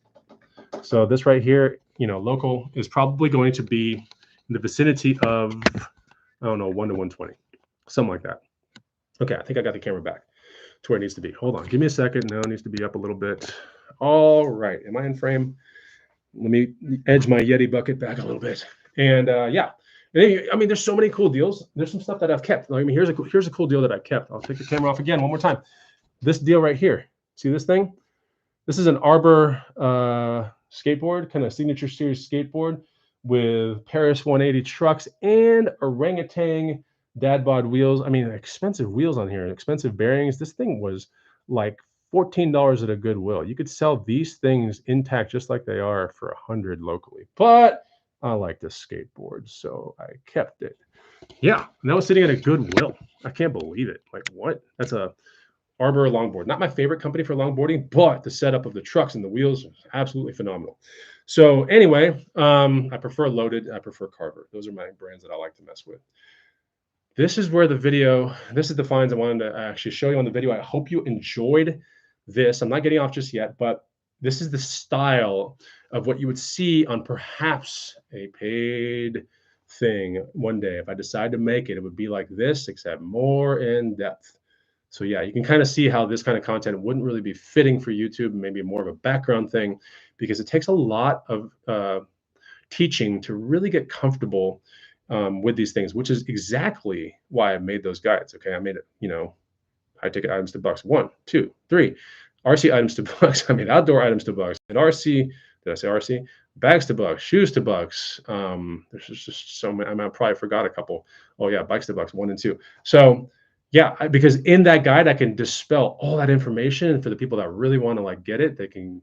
So this right here, you know, local is probably going to be in the vicinity of, I don't know, 1 to 120, something like that. Okay, I think I got the camera back to where it needs to be. Hold on, give me a second. Now it needs to be up a little bit. All right, am I in frame? Let me edge my Yeti bucket back a little bit. And yeah, I mean, there's so many cool deals. There's some stuff that I've kept. I mean, here's a cool deal that I've kept. I'll take the camera off again one more time. This deal right here. See this thing? This is an Arbor skateboard, kind of signature series skateboard with Paris 180 trucks and orangutan dad bod wheels. I mean, expensive wheels on here, expensive bearings. This thing was like $14 at a Goodwill. You could sell these things intact just like they are for $100 locally. But I like this skateboard, so I kept it. Yeah, and that was sitting at a Goodwill. I can't believe it. Like, what? That's a Arbor longboard. Not my favorite company for longboarding, but the setup of the trucks and the wheels is absolutely phenomenal. So anyway, I prefer Loaded. I prefer Carver. Those are my brands that I like to mess with. This is where this is the finds I wanted to actually show you on the video. I hope you enjoyed this. I'm not getting off just yet, but this is the style of what you would see on perhaps a paid thing one day. If I decide to make it, it would be like this, except more in depth. So yeah, you can kind of see how this kind of content wouldn't really be fitting for YouTube, maybe more of a background thing, because it takes a lot of teaching to really get comfortable with these things, which is exactly why I made those guides. Okay, I made it, you know, high ticket items to bucks 1, 2, 3. RC items to bucks. I mean, outdoor items to bucks. And RC, did I say RC? Bags to bucks, shoes to bucks. There's just so many. I mean, I probably forgot a couple. Oh yeah, bikes to bucks, 1 and 2. So yeah, because in that guide, I can dispel all that information. And for the people that really want to like get it, they can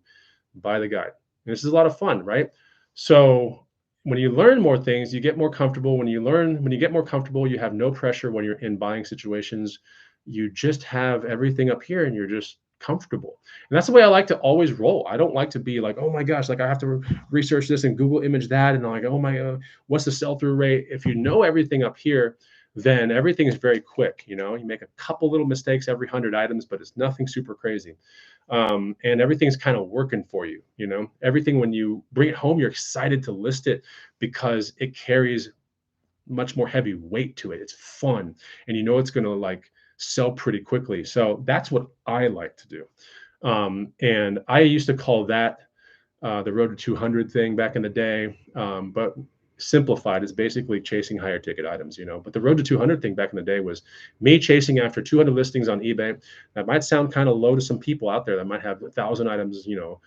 buy the guide. And this is a lot of fun, right? So when you learn more things, you get more comfortable. When you get more comfortable, you have no pressure when you're in buying situations. You just have everything up here and you're just comfortable. And that's the way I like to always roll. I don't like to be like, oh my gosh, like I have to research this and Google image that. And I'm like, oh my, what's the sell through rate? If you know everything up here, then everything is very quick. You know, you make a couple little mistakes every 100 items, but it's nothing super crazy. And everything's kind of working for you. You know, everything when you bring it home, you're excited to list it because it carries much more heavy weight to it. It's fun, and you know it's going to like sell pretty quickly. So that's what I like to do. And I used to call that the road to 200 thing back in the day, but simplified is basically chasing higher ticket items, you know. But the road to 200 thing back in the day was me chasing after 200 listings on eBay. That might sound kind of low to some people out there that might have 1,000 items, you know,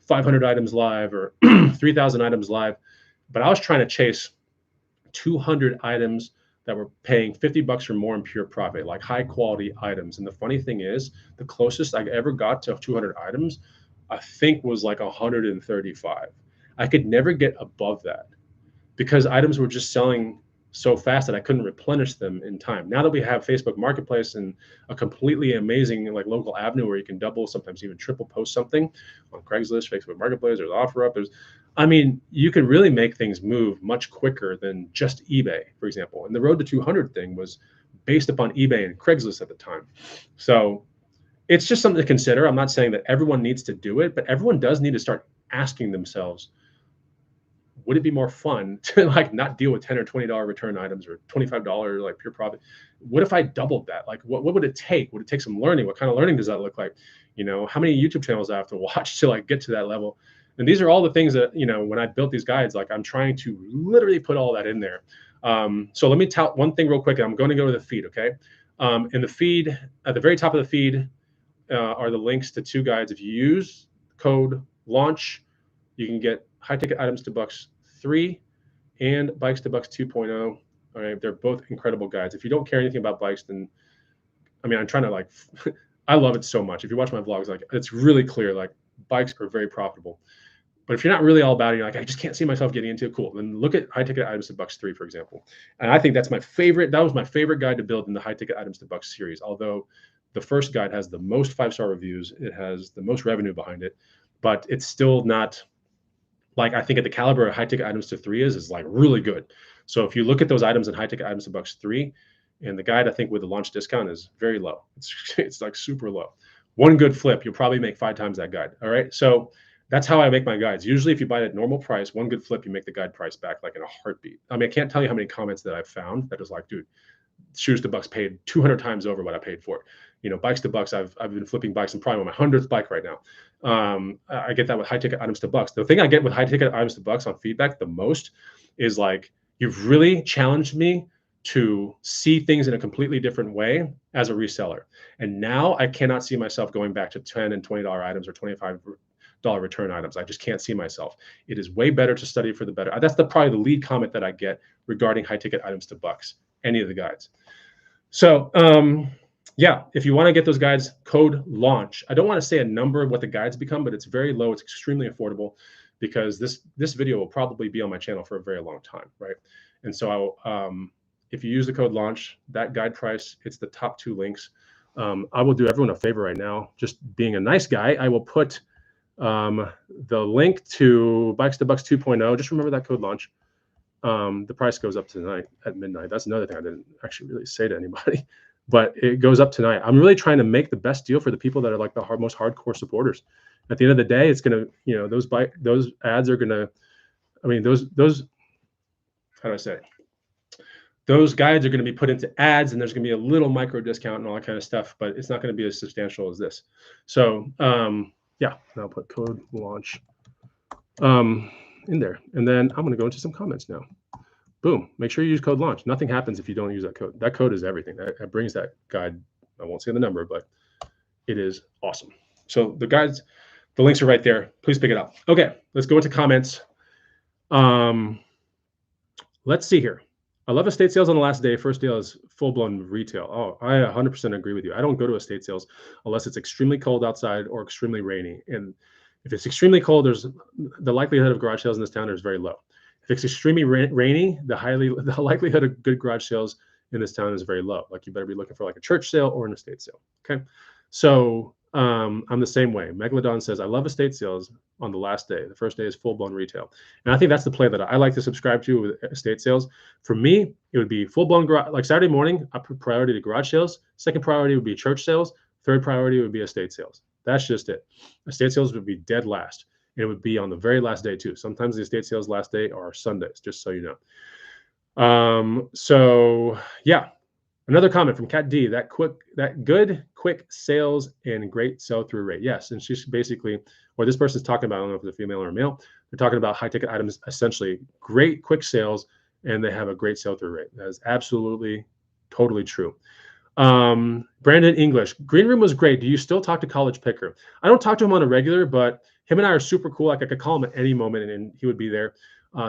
500 items live or 3,000 items live. But I was trying to chase 200 items that were paying 50 bucks or more in pure profit, like high quality items. And the funny thing is, the closest I ever got to 200 items, I think was like 135. I could never get above that because items were just selling so fast that I couldn't replenish them in time. Now that we have Facebook Marketplace and a completely amazing like local avenue where you can double, sometimes even triple post something on Craigslist, Facebook Marketplace, or the OfferUp, I mean, you can really make things move much quicker than just eBay, for example. And the road to 200 thing was based upon eBay and Craigslist at the time. So it's just something to consider. I'm not saying that everyone needs to do it, but everyone does need to start asking themselves, would it be more fun to like not deal with $10 or $20 return items or $25 like pure profit? What if I doubled that? Like what would it take? Would it take some learning? What kind of learning does that look like? You know, how many YouTube channels I have to watch to like get to that level? And these are all the things that, you know, when I built these guides, like I'm trying to literally put all that in there. So let me tell one thing real quick. I'm going to go to the feed, okay? In the feed, at the very top of the feed are the links to 2 guides. If you use code launch, you can get high ticket items to bucks 3 and bikes to bucks 2.0. All right, they're both incredible guides. If you don't care anything about bikes, then I mean, I'm trying to like, I love it so much. If you watch my vlogs, like it's really clear, like bikes are very profitable. But if you're not really all about it, you're like, I just can't see myself getting into it. Cool. Then look at high ticket items to bucks 3, for example. And I think that's my favorite. That was my favorite guide to build in the high ticket items to bucks series. Although the first guide has the most 5-star reviews, it has the most revenue behind it, but it's still not like, I think at the caliber of high ticket items to 3 is like really good. So if you look at those items in high ticket items to bucks 3, and the guide, I think with the launch discount is very low. It's like super low. One good flip, you'll probably make 5 times that guide. All right. So that's how I make my guides. Usually if you buy it at normal price, one good flip, you make the guide price back like in a heartbeat. I mean, I can't tell you how many comments that I've found that is like, dude, shoes to bucks paid 200 times over what I paid for it. You know, bikes to bucks, I've been flipping bikes. I'm probably on my 100th bike right now. I get that with high ticket items to bucks. The thing I get with high ticket items to bucks on feedback the most is like, you've really challenged me to see things in a completely different way as a reseller. And now I cannot see myself going back to $10 and $20 items or $25 return items. I just can't see myself. It is way better to study for the better. That's probably the lead comment that I get regarding high ticket items to bucks, any of the guides. So yeah, if you want to get those guides, code launch. I don't want to say a number of what the guides become, but it's very low. It's extremely affordable because this video will probably be on my channel for a very long time, right? And so if you use the code launch, that guide price, it's the top 2 links. I will do everyone a favor right now, just being a nice guy. I will put the link to bikes to bucks 2.0. Just remember that code launch. The price goes up tonight at midnight. That's another thing I didn't actually really say to anybody, but it goes up tonight. I'm really trying to make the best deal for the people that are like the most hardcore supporters. At the end of the day, it's gonna, you know, those ads are gonna, I mean, those how do I say it? Those guides are going to be put into ads, and there's going to be a little micro discount and all that kind of stuff, but it's not going to be as substantial as this. So yeah, and I'll put code launch in there, and then I'm going to go into some comments now. Boom. Make sure you use code launch. Nothing happens if you don't use that code. That code is everything. That brings that guide. I won't say the number, but it is awesome. So the links are right there. Please pick it up. Okay, let's go into comments. Let's see here. I love estate sales on the last day. First deal is full-blown retail. Oh, I 100% agree with you. I don't go to estate sales unless it's extremely cold outside or extremely rainy. And if it's extremely cold, there's the likelihood of garage sales in this town is very low. If it's extremely rainy, the likelihood of good garage sales in this town is very low. Like you better be looking for like a church sale or an estate sale. Okay, so I'm the same way. Megalodon says I love estate sales on the last day. The first day is full-blown retail, and I think that's the play that I like to subscribe to with estate sales. For me, it would be full-blown like Saturday morning. I put priority to garage sales. Second priority would be church sales. Third priority would be estate sales. That's just it. Estate sales would be dead last. And it would be on the very last day too. Sometimes the estate sales last day are Sundays, just so you know. So yeah, another comment from Kat D. That good, quick sales and great sell-through rate. Yes, and she's basically, or this person's talking about, I don't know if it's a female or a male. They're talking about high-ticket items, essentially great, quick sales, and they have a great sell-through rate. That is absolutely, totally true. Brandon English, Green Room was great. Do you still talk to College Picker? I don't talk to him on a regular, but him and I are super cool. Like I could call him at any moment and he would be there.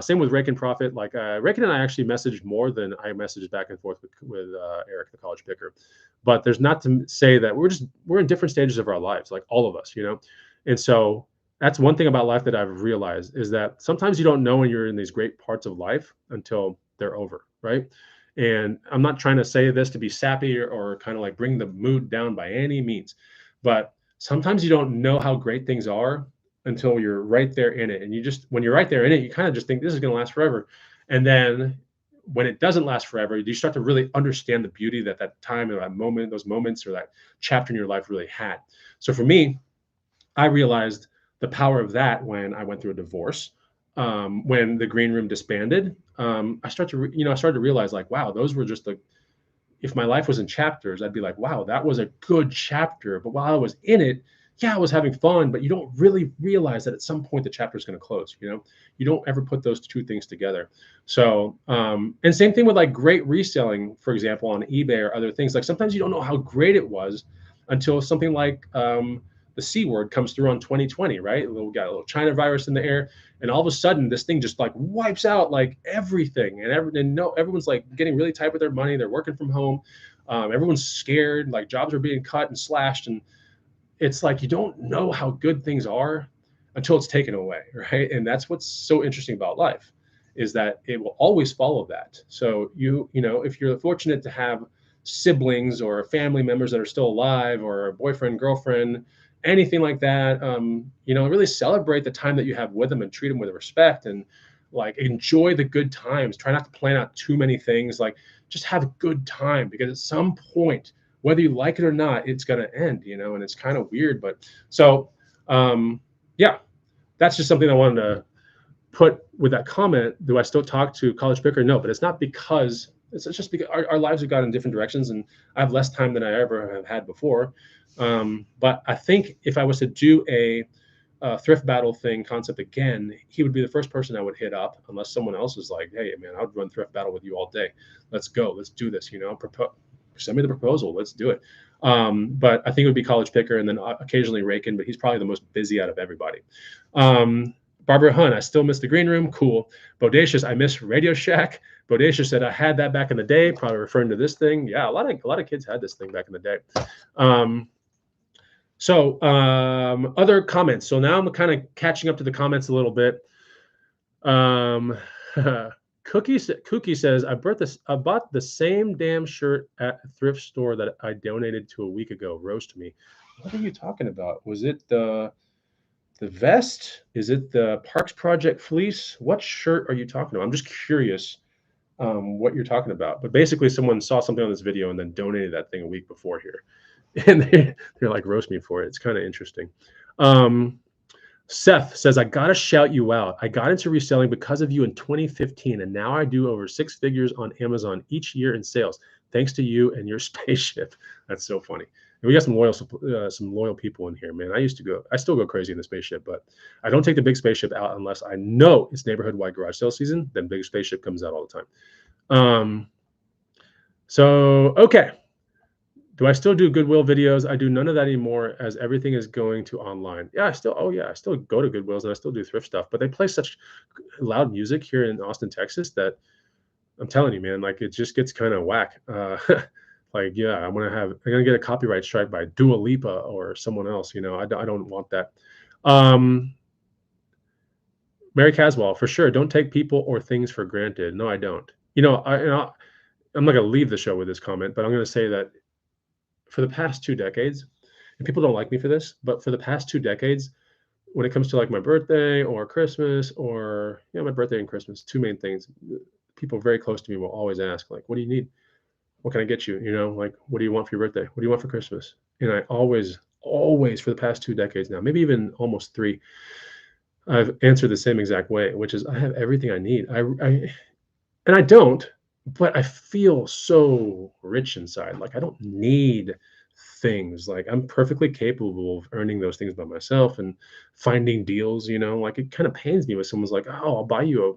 Same with Rake and Profit. Like Rake and I actually messaged more than I messaged back and forth with Eric, the College Picker. But there's not to say that we're in different stages of our lives, like all of us, you know? And so that's one thing about life that I've realized is that sometimes you don't know when you're in these great parts of life until they're over, right? And I'm not trying to say this to be sappy or kind of like bring the mood down by any means, but sometimes you don't know how great things are until you're right there in it. And when you're right there in it, you kind of just think this is going to last forever. And then when it doesn't last forever, you start to really understand the beauty that time or that moment, those moments or that chapter in your life really had. So for me, I realized the power of that when I went through a divorce. When the Green Room disbanded, I started to realize like, wow, those were just if my life was in chapters, I'd be like, wow, that was a good chapter. But while I was in it, yeah, I was having fun, but you don't really realize that at some point the chapter is going to close. You know, you don't ever put those two things together. So, and same thing with like great reselling, for example, on eBay or other things. Like sometimes you don't know how great it was until something like the C word comes through on 2020, right? We got a little China virus in the air, and all of a sudden this thing just like wipes out like everything, and everyone's like getting really tight with their money. They're working from home. Everyone's scared, like jobs are being cut and slashed, and it's like you don't know how good things are until it's taken away, right? And that's what's so interesting about life, is that it will always follow that. So you know, if you're fortunate to have siblings or family members that are still alive, or a boyfriend, girlfriend, anything like that, you know, really celebrate the time that you have with them and treat them with respect and like enjoy the good times. Try not to plan out too many things. Like just have a good time, because at some point, whether you like it or not, it's going to end, you know, and it's kind of weird. But so, yeah, that's just something I wanted to put with that comment. Do I still talk to College Picker? No, but it's not because it's just because our lives have gone in different directions and I have less time than I ever have had before. But I think if I was to do a thrift battle concept again, he would be the first person I would hit up, unless someone else is like, hey, man, I would run thrift battle with you all day. Let's go. Let's do this. You know, send me the proposal. Let's do it. But I think it would be College Picker and then occasionally Rakin, but he's probably the most busy out of everybody. Barbara Hunt, I still miss the Green Room. Cool. Bodacious, I miss Radio Shack. Bodacious said, I had that back in the day, probably referring to this thing. Yeah, a lot of kids had this thing back in the day. Other comments. So now I'm kind of catching up to the comments a little bit. Cookie says, I bought the same damn shirt at a thrift store that I donated to a week ago. Roast me. What are you talking about? Was it the vest? Is it the Parks Project fleece? What shirt are you talking about? I'm just curious what you're talking about. But basically someone saw something on this video and then donated that thing a week before here. And they're like, roast me for it. It's kind of interesting. Seth says, I got to shout you out. I got into reselling because of you in 2015, and now I do over 6 figures on Amazon each year in sales, thanks to you and your spaceship. That's so funny. And we got some loyal people in here, man. I still go crazy in the spaceship, but I don't take the big spaceship out unless I know it's neighborhood-wide garage sale season. Then big spaceship comes out all the time. Okay. Do I still do Goodwill videos? I do none of that anymore as everything is going to online. Yeah, I still go to Goodwills and I still do thrift stuff, but they play such loud music here in Austin, Texas that I'm telling you, man, like it just gets kind of whack. Like, yeah, I'm gonna get a copyright strike by Dua Lipa or someone else. I don't want that. Um, Mary Caswell, for sure. Don't take people or things for granted. No, I don't. I'm not gonna leave the show with this comment, but I'm gonna say that for the past 2 decades, and people don't like me for this, but for the past 2 decades, when it comes to like my birthday or Christmas or my birthday and Christmas, two main things. People very close to me will always ask, like, what do you need? What can I get you? Like, what do you want for your birthday? What do you want for Christmas? And I always for the past 2 decades now, maybe even almost three, I've answered the same exact way, which is I have everything I need. And I don't, but I feel so rich inside. Like I don't need things. Like I'm perfectly capable of earning those things by myself and finding deals. Like it kind of pains me when someone's like, "Oh, I'll buy you a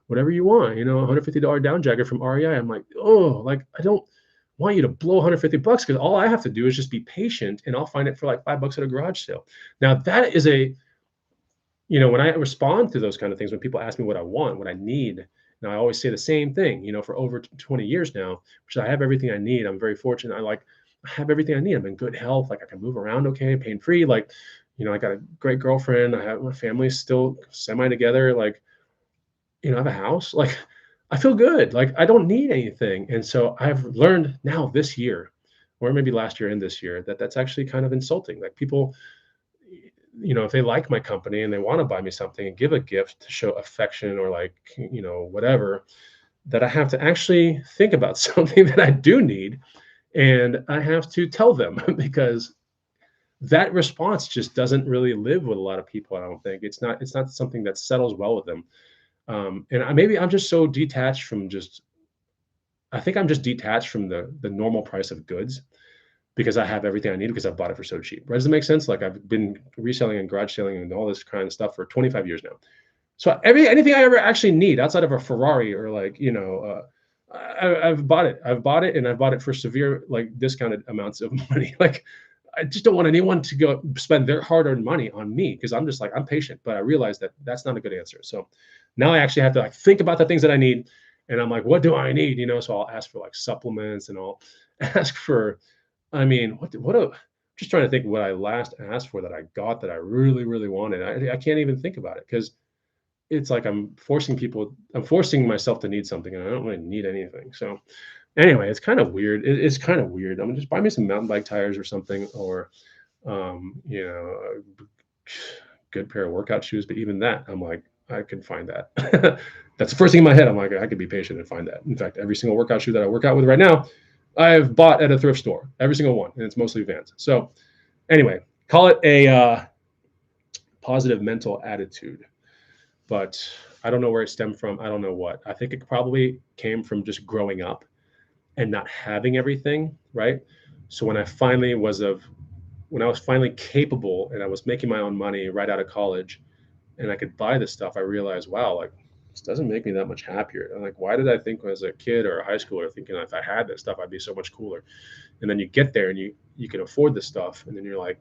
whatever you want." $150 down jacket from REI. I'm like, "Oh, like I don't want you to blow $150 because all I have to do is just be patient and I'll find it for like $5 at a garage sale." Now that is when I respond to those kind of things, when people ask me what I want, what I need, now I always say the same thing, for over 20 years now, which is I have everything I need. I'm very fortunate. I have everything I need. I'm in good health. Like I can move around okay, pain free. Like, I got a great girlfriend. I have my family still semi together. Like, I have a house. Like, I feel good. Like I don't need anything. And so I've learned now this year, or maybe last year and this year, that that's actually kind of insulting. Like people, if they like my company and they want to buy me something and give a gift to show affection or like, whatever, that I have to actually think about something that I do need and I have to tell them because that response just doesn't really live with a lot of people. I don't think it's not something that settles well with them. Maybe I'm just so detached from I think I'm just detached from the normal price of goods because I have everything I need because I bought it for so cheap. Right? Does it make sense? Like I've been reselling and garage selling and all this kind of stuff for 25 years now. So anything I ever actually need outside of a Ferrari or like, I've bought it. I've bought it and I've bought it for severe, like discounted amounts of money. Like I just don't want anyone to go spend their hard-earned money on me because I'm just like, I'm patient, but I realize that that's not a good answer. So now I actually have to like think about the things that I need. And I'm like, what do I need? So I'll ask for like supplements and I'll ask for, just trying to think what I last asked for that I got that I really, really wanted. I can't even think about it because it's like I'm forcing myself to need something and I don't really need anything. So anyway, it's kind of weird. It's kind of weird. I'm just buy me some mountain bike tires or something, or, a good pair of workout shoes. But even that, I'm like, I can find that. That's the first thing in my head. I'm like, I could be patient and find that. In fact, every single workout shoe that I work out with right now, I've bought at a thrift store, every single one, and it's mostly Vans. So anyway, call it a positive mental attitude, but I don't know where it stemmed from. I don't know what. I think it probably came from just growing up and not having everything, right? So when I was finally capable and I was making my own money right out of college and I could buy this stuff, I realized, wow, like this doesn't make me that much happier. I'm like, why did I think as a kid or a high schooler thinking if I had this stuff, I'd be so much cooler? And then you get there and you can afford this stuff. And then you're like,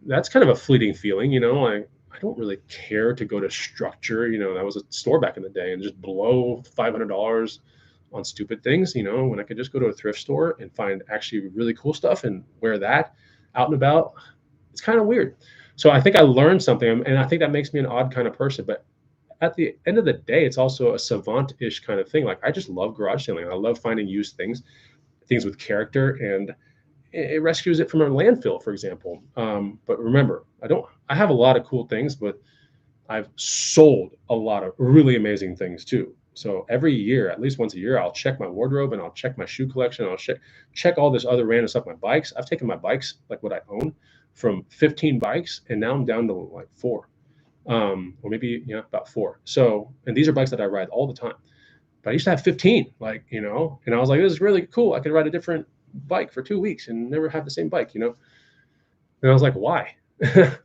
that's kind of a fleeting feeling, I don't really care to go to Structure, that was a store back in the day, and just blow $500 on stupid things, when I could just go to a thrift store and find actually really cool stuff and wear that out and about. It's kind of weird. So I think I learned something, and I think that makes me an odd kind of person. But at the end of the day, it's also a savant-ish kind of thing. Like I just love garage selling. I love finding used things with character, and it rescues it from a landfill, for example. But remember, I have a lot of cool things, but I've sold a lot of really amazing things too. So every year, at least once a year, I'll check my wardrobe and I'll check my shoe collection. I'll check all this other random stuff. My bikes, I've taken my bikes, like what I own, from 15 bikes, and now I'm down to like 4, or maybe about 4. So, and these are bikes that I ride all the time. But I used to have 15, and I was like, this is really cool. I could ride a different bike for 2 weeks and never have the same bike, And I was like, why?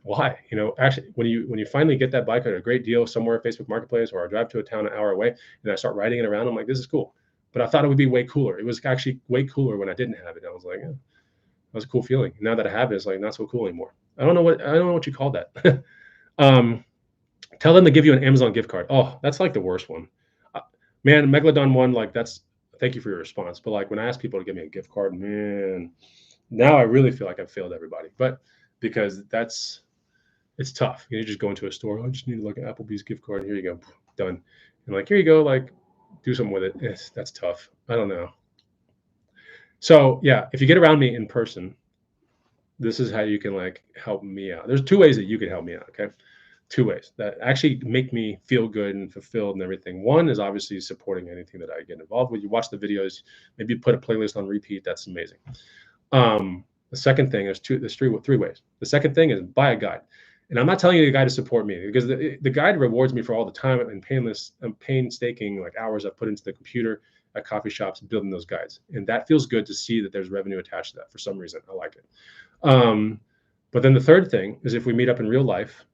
Why? Actually, when you finally get that bike at a great deal somewhere, Facebook Marketplace, or I drive to a town an hour away and I start riding it around, I'm like, this is cool. but I thought it would be way cooler. It was actually way cooler when I didn't have it. I was like, yeah, that was a cool feeling. Now that I have it, it's like not so cool anymore. I don't know what you call that. um, Tell them to give you an Amazon gift card. Oh, that's like the worst one. Uh, Man, Megalodon one, like that's thank you for your response. But like when I ask people to give me a gift card, man, now I really feel like I've failed everybody. But because it's tough. You just go into a store. "Oh, I just need like an Applebee's gift card. Here you go, done. And like here you go, like do something with it. That's tough. I don't know. So yeah, if you get around me in person, this is how you can like help me out. There's two ways that you can help me out. Okay, two ways that actually make me feel good and fulfilled and everything. One is obviously supporting anything that I get involved with. You watch the videos, maybe put a playlist on repeat. That's amazing. The second thing there's three ways. The second thing is buy a guide. And I'm not telling you the guide to support me because the guide rewards me for all the time and painstaking like hours I put into the computer at coffee shops building those guides. And that feels good to see that there's revenue attached to that for some reason. I like it. But then the third thing is if we meet up in real life,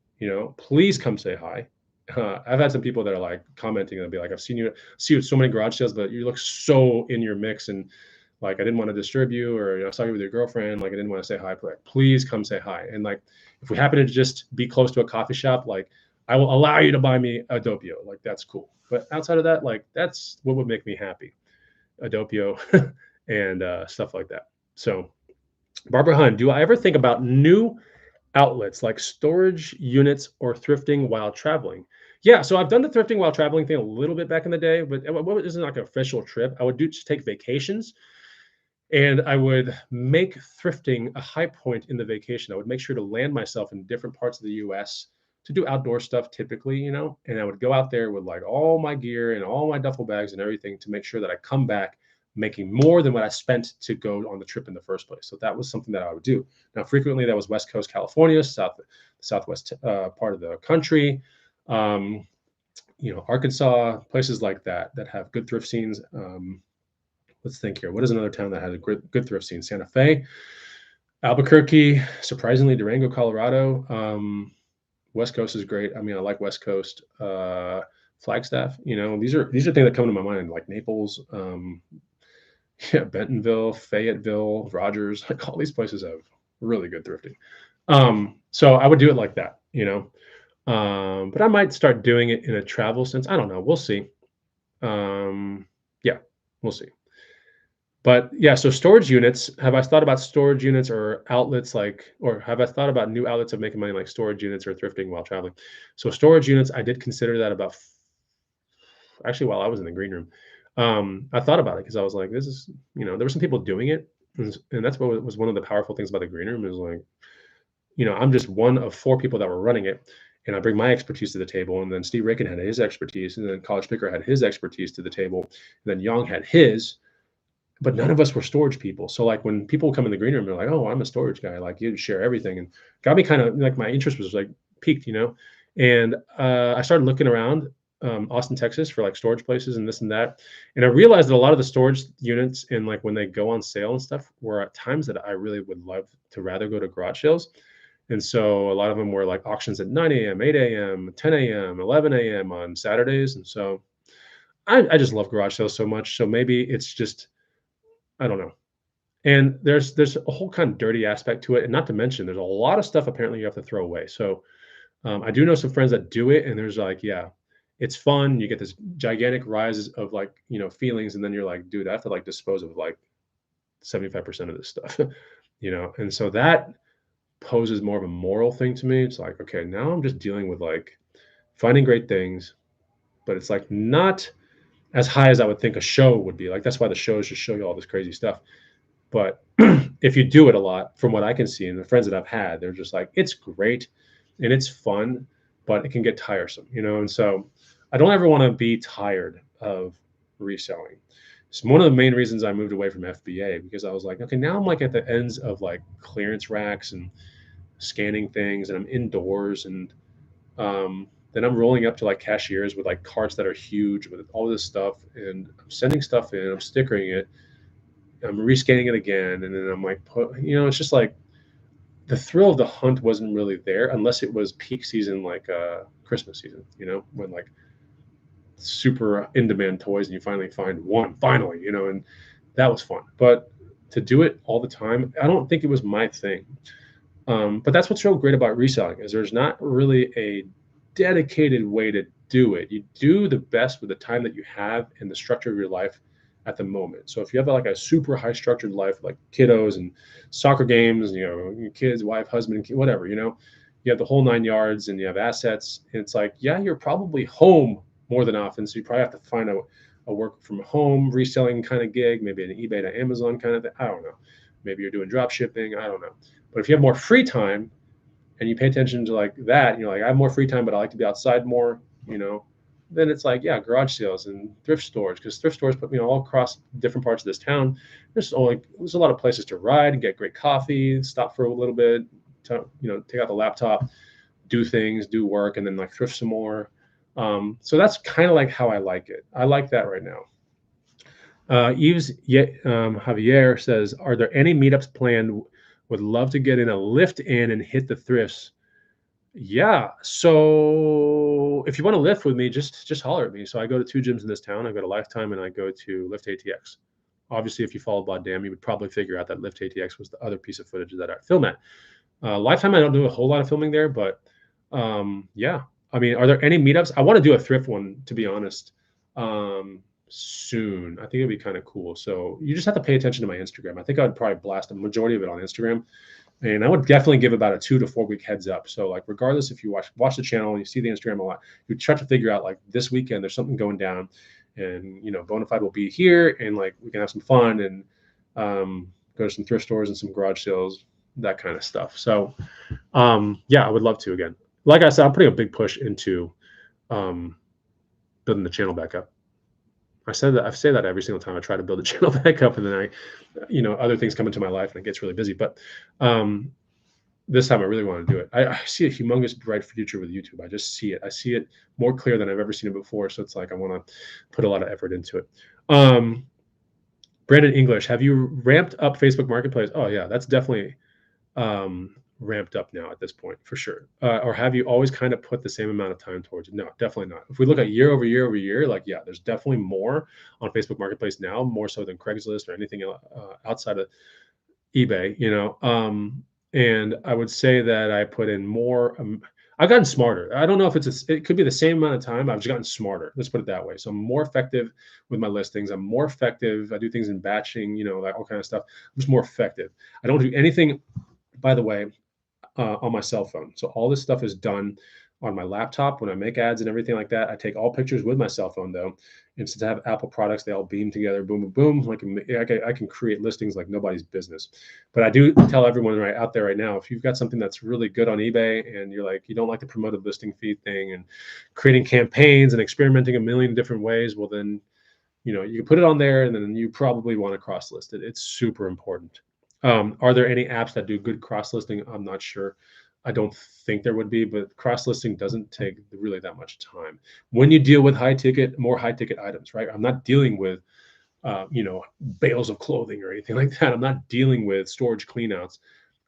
please come say hi. I've had some people that are like commenting and be like, I've seen you at so many garage sales, but you look so in your mix and like I didn't want to disturb you, or I saw you with your girlfriend, like I didn't want to say hi. Like, please come say hi. And like if we happen to just be close to a coffee shop, like I will allow you to buy me a Doppio. Like that's cool. But outside of that, like that's what would make me happy. A Doppio and stuff like that. So Barbara Hunt, do I ever think about new outlets like storage units or thrifting while traveling? Yeah, so I've done the thrifting while traveling thing a little bit back in the day, but it isn't like an official trip. I would just take vacations and I would make thrifting a high point in the vacation. I would make sure to land myself in different parts of the US to do outdoor stuff typically, and I would go out there with like all my gear and all my duffel bags and everything to make sure that I come back making more than what I spent to go on the trip in the first place. So that was something that I would do. Now, frequently that was West Coast California, southwest part of the country, Arkansas, places like that have good thrift scenes. Let's think here. What is another town that has a good thrift scene? Santa Fe, Albuquerque, surprisingly Durango, Colorado. West Coast is great. I mean, I like West Coast. Flagstaff. These are things that come to my mind, like Naples, Bentonville, Fayetteville, Rogers. Like all these places have really good thrifting. So I would do it like that. But I might start doing it in a travel sense. I don't know. We'll see. Yeah, we'll see. But yeah, so storage units, have I thought about storage units or outlets or have I thought about new outlets of making money like storage units or thrifting while traveling? So storage units, I did consider that actually while I was in the green room. I thought about it because I was like, this is, there were some people doing it. And that's what was one of the powerful things about the green room is like, I'm just one of four people that were running it. And I bring my expertise to the table. And then Steve Ricken had his expertise. And then College Picker had his expertise to the table. And then Young had his. But none of us were storage people. So like when people come in the green room, they're like, oh, I'm a storage guy. Like you share everything, and got me kind of like my interest was like peaked, and I started looking around Austin, Texas for like storage places and this and that. And I realized that a lot of the storage units and like when they go on sale and stuff were at times that I really would love to rather go to garage sales. And so a lot of them were like auctions at 9 a.m., 8 a.m., 10 a.m., 11 a.m. on Saturdays. And so I just love garage sales so much. So maybe it's just, I don't know. And there's a whole kind of dirty aspect to it. And not to mention, there's a lot of stuff apparently you have to throw away. So I do know some friends that do it, and there's like, yeah, it's fun. You get this gigantic rise of like, feelings. And then you're like, dude, I have to like dispose of like 75% of this stuff, And so that poses more of a moral thing to me. It's like, okay, now I'm just dealing with like finding great things, but it's like not as high as I would think a show would be. Like, that's why the shows just show you all this crazy stuff. But if you do it a lot, from what I can see, and the friends that I've had, they're just like, it's great and it's fun, but it can get tiresome, And so I don't ever want to be tired of reselling. It's one of the main reasons I moved away from FBA, because I was like, okay, now I'm like at the ends of like clearance racks and scanning things, and I'm indoors, and then I'm rolling up to like cashiers with like carts that are huge with all this stuff, and I'm sending stuff in, I'm stickering it, I'm rescanning it again, and then I'm like, it's just like the thrill of the hunt wasn't really there unless it was peak season, like Christmas season, when like super in-demand toys and you finally find one, finally, and that was fun. But to do it all the time, I don't think it was my thing. But that's what's so great about reselling is there's not really a dedicated way to do it. You do the best with the time that you have and the structure of your life at the moment. So if you have like a super high structured life, like kiddos and soccer games, your kids, wife, husband, whatever, you have the whole 9 yards and you have assets. And it's like, yeah, you're probably home more than often. So you probably have to find a work from home reselling kind of gig, maybe an eBay to Amazon kind of thing. I don't know. Maybe you're doing drop shipping. I don't know. But if you have more free time and you pay attention to like that, and you're like, I have more free time, but I like to be outside more, then it's like, yeah, garage sales and thrift stores, because thrift stores put me all across different parts of this town. There's a lot of places to ride and get great coffee, stop for a little bit, take out the laptop, do things, do work, and then like thrift some more. So that's kind of like how I like it. I like that right now. Javier says, are there any meetups planned? Would love to get in a lift in and hit the thrifts. Yeah. So if you want to lift with me, just holler at me. So I go to 2 gyms in this town. I go to Lifetime and I go to Lift ATX. Obviously, if you follow Bod Dam, you would probably figure out that Lift ATX was the other piece of footage that I film at. Lifetime, I don't do a whole lot of filming there, but yeah. I mean, are there any meetups? I want to do a thrift one, to be honest, soon. I think it'd be kind of cool. So you just have to pay attention to my Instagram. I think I would probably blast a majority of it on Instagram. And I would definitely give about a 2 to 4 week heads up. So like, regardless if you watch the channel and you see the Instagram a lot, you try to figure out like this weekend there's something going down, and Bonafide will be here, and like we can have some fun and go to some thrift stores and some garage sales, that kind of stuff. So yeah, I would love to again. Like I said, I'm putting a big push into building the channel back up. I say that every single time I try to build the channel back up, and then other things come into my life and it gets really busy. But this time I really want to do it. I see a humongous bright future with YouTube. I just see it. I see it more clear than I've ever seen it before. So it's like I want to put a lot of effort into it. Brandon English, have you ramped up Facebook Marketplace? Oh yeah, that's definitely ramped up now at this point for sure. Or have you always kind of put the same amount of time towards it? No, definitely not. If we look at year over year, like, yeah, there's definitely more on Facebook Marketplace now, more so than Craigslist or anything outside of eBay, and I would say that I put in more. I've gotten smarter. I don't know if it could be the same amount of time. I've just gotten smarter. Let's put it that way. So I'm more effective with my listings. I'm more effective. I do things in batching, like all kind of stuff. I'm just more effective. I don't do anything, by the way, on my cell phone. So all this stuff is done on my laptop. When I make ads and everything like that, I take all pictures with my cell phone though. And since I have Apple products, they all beam together, boom, boom, boom. Like I can create listings like nobody's business. But I do tell everyone right out there right now, if you've got something that's really good on eBay and you're like, you don't like the promoted listing feed thing and creating campaigns and experimenting a million different ways, well then, you can put it on there, and then you probably want to cross list it. It's super important. Are there any apps that do good cross listing? I'm not sure. I don't think there would be, but cross listing doesn't take really that much time when you deal with more high ticket items, right? I'm not dealing with, bales of clothing or anything like that. I'm not dealing with storage cleanouts.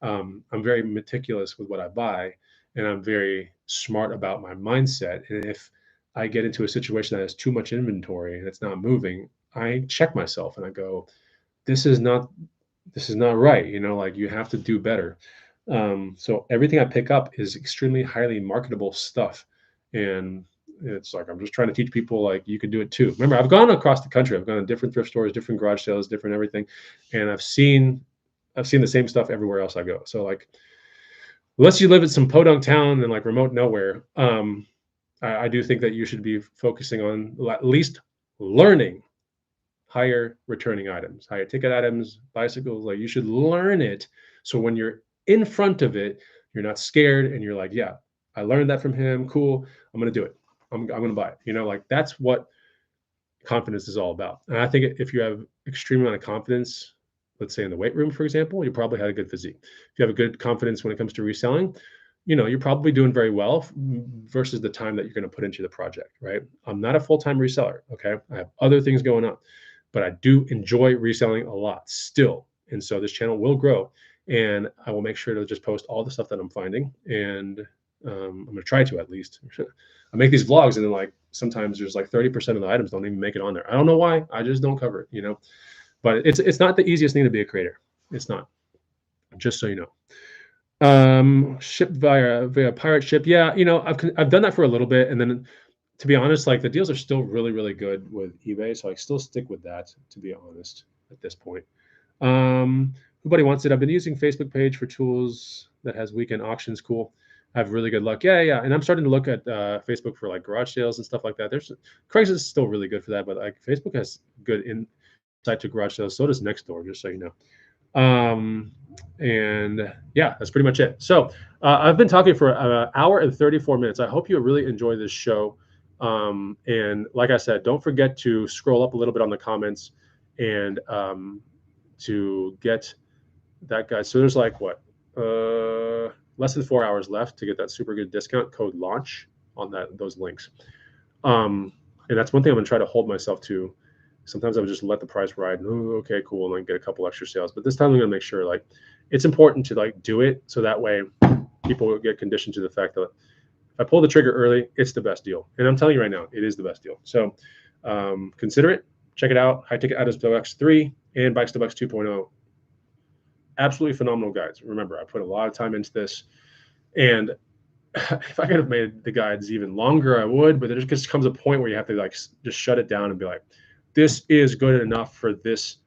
I'm very meticulous with what I buy, and I'm very smart about my mindset. And if I get into a situation that has too much inventory and it's not moving, I check myself and I go, this is not right. Like you have to do better. So everything I pick up is extremely highly marketable stuff. And it's like, I'm just trying to teach people like you can do it too. Remember, I've gone across the country. I've gone to different thrift stores, different garage sales, different everything. And I've seen the same stuff everywhere else I go. So like, unless you live in some podunk town and like remote nowhere, I do think that you should be focusing on at least learning higher returning items, higher ticket items, bicycles. Like you should learn it. So when you're in front of it, you're not scared and you're like, yeah, I learned that from him. Cool. I'm going to do it. I'm going to buy it. Like that's what confidence is all about. And I think if you have extreme amount of confidence, let's say in the weight room, for example, you probably had a good physique. If you have a good confidence when it comes to reselling, you're probably doing very well versus the time that you're going to put into the project, right? I'm not a full-time reseller. Okay. I have other things going on, but I do enjoy reselling a lot still. And so this channel will grow, and I will make sure to just post all the stuff that I'm finding. And I'm gonna try to at least. I make these vlogs, and then like sometimes there's like 30% of the items don't even make it on there. I don't know why. I just don't cover it, But it's not the easiest thing to be a creator. It's not. Just so you know. Ship via pirate ship. Yeah, I've done that for a little bit, and then to be honest, like the deals are still really, really good with eBay, so I still stick with that, to be honest, at this point. Nobody wants it. I've been using Facebook page for tools that has weekend auctions. Cool. I have really good luck. Yeah. And I'm starting to look at Facebook for like garage sales and stuff like that. There's Craigslist is still really good for that, but like Facebook has good insight to garage sales. So does Nextdoor, just so you know. And yeah, that's pretty much it. So I've been talking for an hour and 34 minutes. I hope you really enjoy this show. And like I said, don't forget to scroll up a little bit on the comments and to get that guy. So there's like what, less than 4 hours left to get that super good discount code launch on those links. And that's one thing I'm gonna try to hold myself to. Sometimes I would just let the price ride. Oh, okay, cool, and then get a couple extra sales. But this time I'm gonna make sure like it's important to like do it so that way people will get conditioned to the fact that if I pull the trigger early, it's the best deal. And I'm telling you right now, it is the best deal. So consider it, check it out. High ticket items to Bucks 3 and Bikes to Bucks 2.0. Absolutely phenomenal guides. Remember, I put a lot of time into this, and if I could have made the guides even longer, I would. But there just comes a point where you have to like just shut it down and be like, this is good enough for this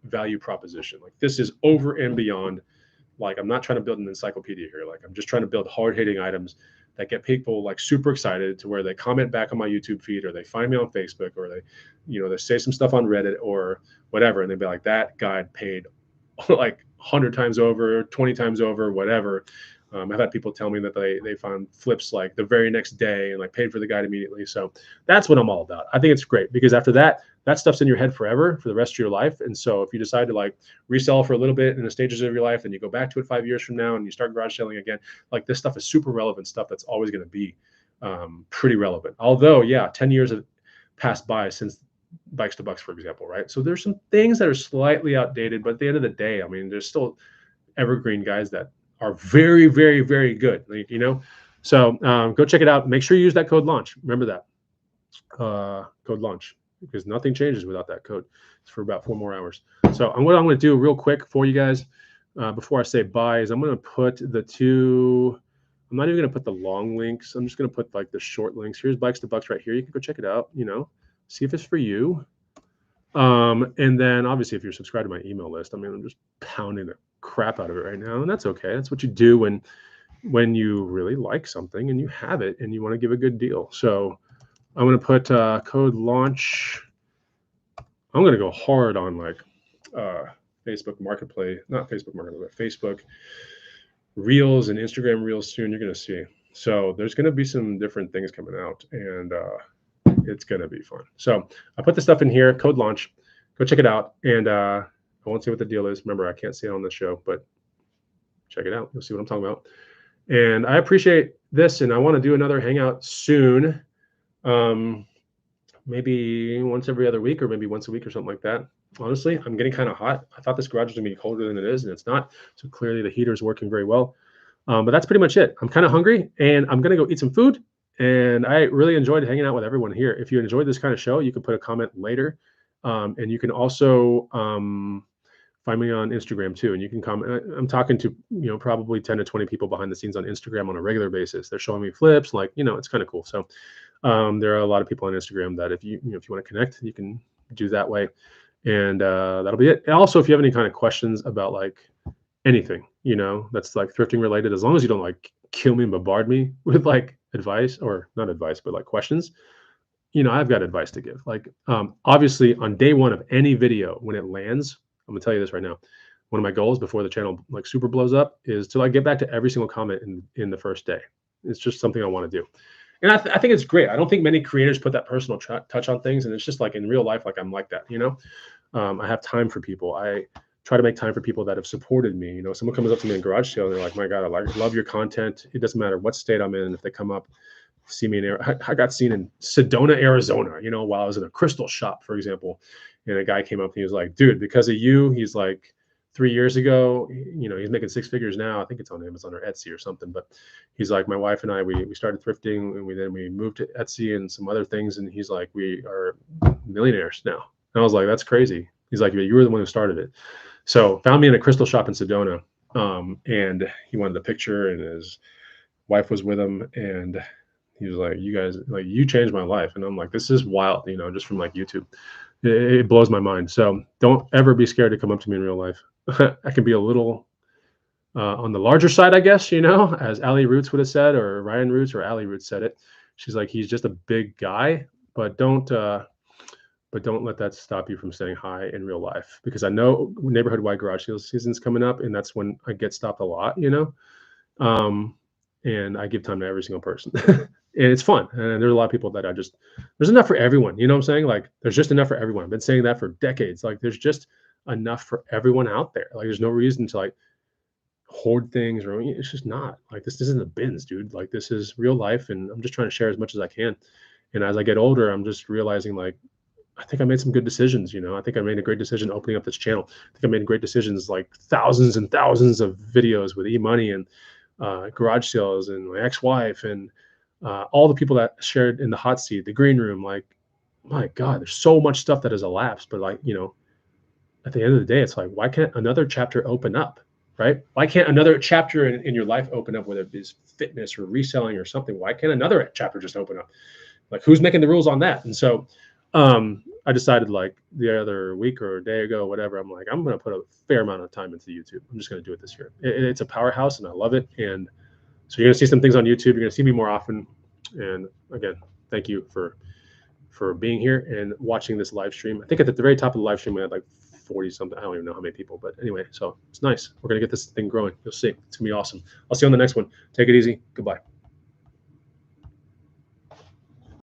value proposition. Like this is over and beyond. Like I'm not trying to build an encyclopedia here. Like I'm just trying to build hard-hitting items that get people like super excited to where they comment back on my YouTube feed, or they find me on Facebook, or they say some stuff on Reddit or whatever, and they'd be like, that guide paid like 100 times over, 20 times over, whatever. I've had people tell me that they found flips like the very next day and like paid for the guide immediately. So that's what I'm all about. I think it's great because after that stuff's in your head forever for the rest of your life. And so if you decide to like resell for a little bit in the stages of your life, then you go back to it 5 years from now and you start garage selling again, like this stuff is super relevant stuff that's always going to be pretty relevant. Although, yeah, 10 years have passed by since Bikes to Bucks, for example, right? So there's some things that are slightly outdated, but at the end of the day, I mean, there's still evergreen guys that are very, very, very good, So go check it out. Make sure you use that code launch. Remember that code launch, because nothing changes without that code. It's for about 4 more hours. So what I'm going to do real quick for you guys before I say bye is I'm going to put the two. I'm not even going to put the long links. I'm just going to put like the short links. Here's Bikes to Bucks right here. You can go check it out. See if it's for you. And then obviously if you're subscribed to my email list, I mean, I'm just pounding the crap out of it right now, and that's okay. That's what you do when you really like something and you have it and you want to give a good deal. So I'm going to put code launch. I'm going to go hard on like Facebook Marketplace, not Facebook Marketplace, but Facebook Reels and Instagram Reels soon. You're going to see. So there's going to be some different things coming out, and it's going to be fun. So I put the stuff in here, code launch. Go check it out. And I won't say what the deal is. Remember, I can't say it on this show, but check it out. You'll see what I'm talking about. And I appreciate this, and I want to do another hangout soon. Maybe once every other week, or maybe once a week or something like that. Honestly, I'm getting kind of hot. I thought this garage was going to be colder than it is, and it's not. So clearly the heater is working very well. But that's pretty much it. I'm kind of hungry, and I'm going to go eat some food. And I really enjoyed hanging out with everyone here. If you enjoyed this kind of show, you can put a comment later. And you can also find me on Instagram too. And you can comment. I'm talking to, probably 10 to 20 people behind the scenes on Instagram on a regular basis. They're showing me flips, like, it's kind of cool. So there are a lot of people on Instagram that if you want to connect, you can do that way. And that'll be it. And also, if you have any kind of questions about like anything, that's like thrifting related, as long as you don't like kill me and bombard me with like advice, or not advice, but like questions, I've got advice to give. Like, obviously on day one of any video, when it lands, I'm gonna tell you this right now. One of my goals before the channel like super blows up is to like get back to every single comment in the first day. It's just something I want to do. And I think it's great. I don't think many creators put that personal touch on things. And it's just like in real life, like I'm like that, I have time for people. I try to make time for people that have supported me. Someone comes up to me in garage sale and they're like, my God, I love your content. It doesn't matter what state I'm in. If they come up, see me I got seen in Sedona, Arizona, while I was in a crystal shop, for example. And a guy came up and he was like, dude, because of you, he's like 3 years ago. He's making six figures now. I think it's on Amazon or Etsy or something. But he's like, my wife and I, we started thrifting, and we moved to Etsy and some other things. And he's like, we are millionaires now. And I was like, that's crazy. He's like, you were the one who started it. So found me in a crystal shop in Sedona, and he wanted a picture, and his wife was with him, and he was like, you guys, like, you changed my life. And I'm like, this is wild, just from like YouTube. It blows my mind. So don't ever be scared to come up to me in real life. I can be a little on the larger side, I guess, as Ali Roots would have said, or Ryan Roots or Ali Roots said it. She's like, he's just a big guy, but don't let that stop you from saying hi in real life, because I know neighborhood wide garage sale season's coming up, and that's when I get stopped a lot, and I give time to every single person. And it's fun. And there's a lot of people that there's enough for everyone. You know what I'm saying? Like, there's just enough for everyone. I've been saying that for decades. Like, there's just enough for everyone out there. Like, there's no reason to like hoard things, or it's just not. Like, this isn't the bins, dude. Like, this is real life, and I'm just trying to share as much as I can. And as I get older, I'm just realizing, like, I think I made some good decisions. I think I made a great decision opening up this channel. I think I made great decisions, like thousands and thousands of videos with e-money and garage sales, and my ex-wife, and all the people that shared in the hot seat, the green room. Like, my God, there's so much stuff that has elapsed. But like, at the end of the day, it's like, why can't another chapter open up, right? Why can't another chapter in your life open up, whether it is fitness or reselling or something? Why can't another chapter just open up? Like, who's making the rules on that? And so I decided, like, the other week or a day ago, whatever, I'm like, I'm going to put a fair amount of time into YouTube. I'm just going to do it this year. It's a powerhouse, and I love it. And so you're going to see some things on YouTube. You're going to see me more often. And again, thank you for being here and watching this live stream. I think at the very top of the live stream, we had like 40 something. I don't even know how many people, but anyway, so it's nice. We're going to get this thing growing. You'll see. It's going to be awesome. I'll see you on the next one. Take it easy. Goodbye.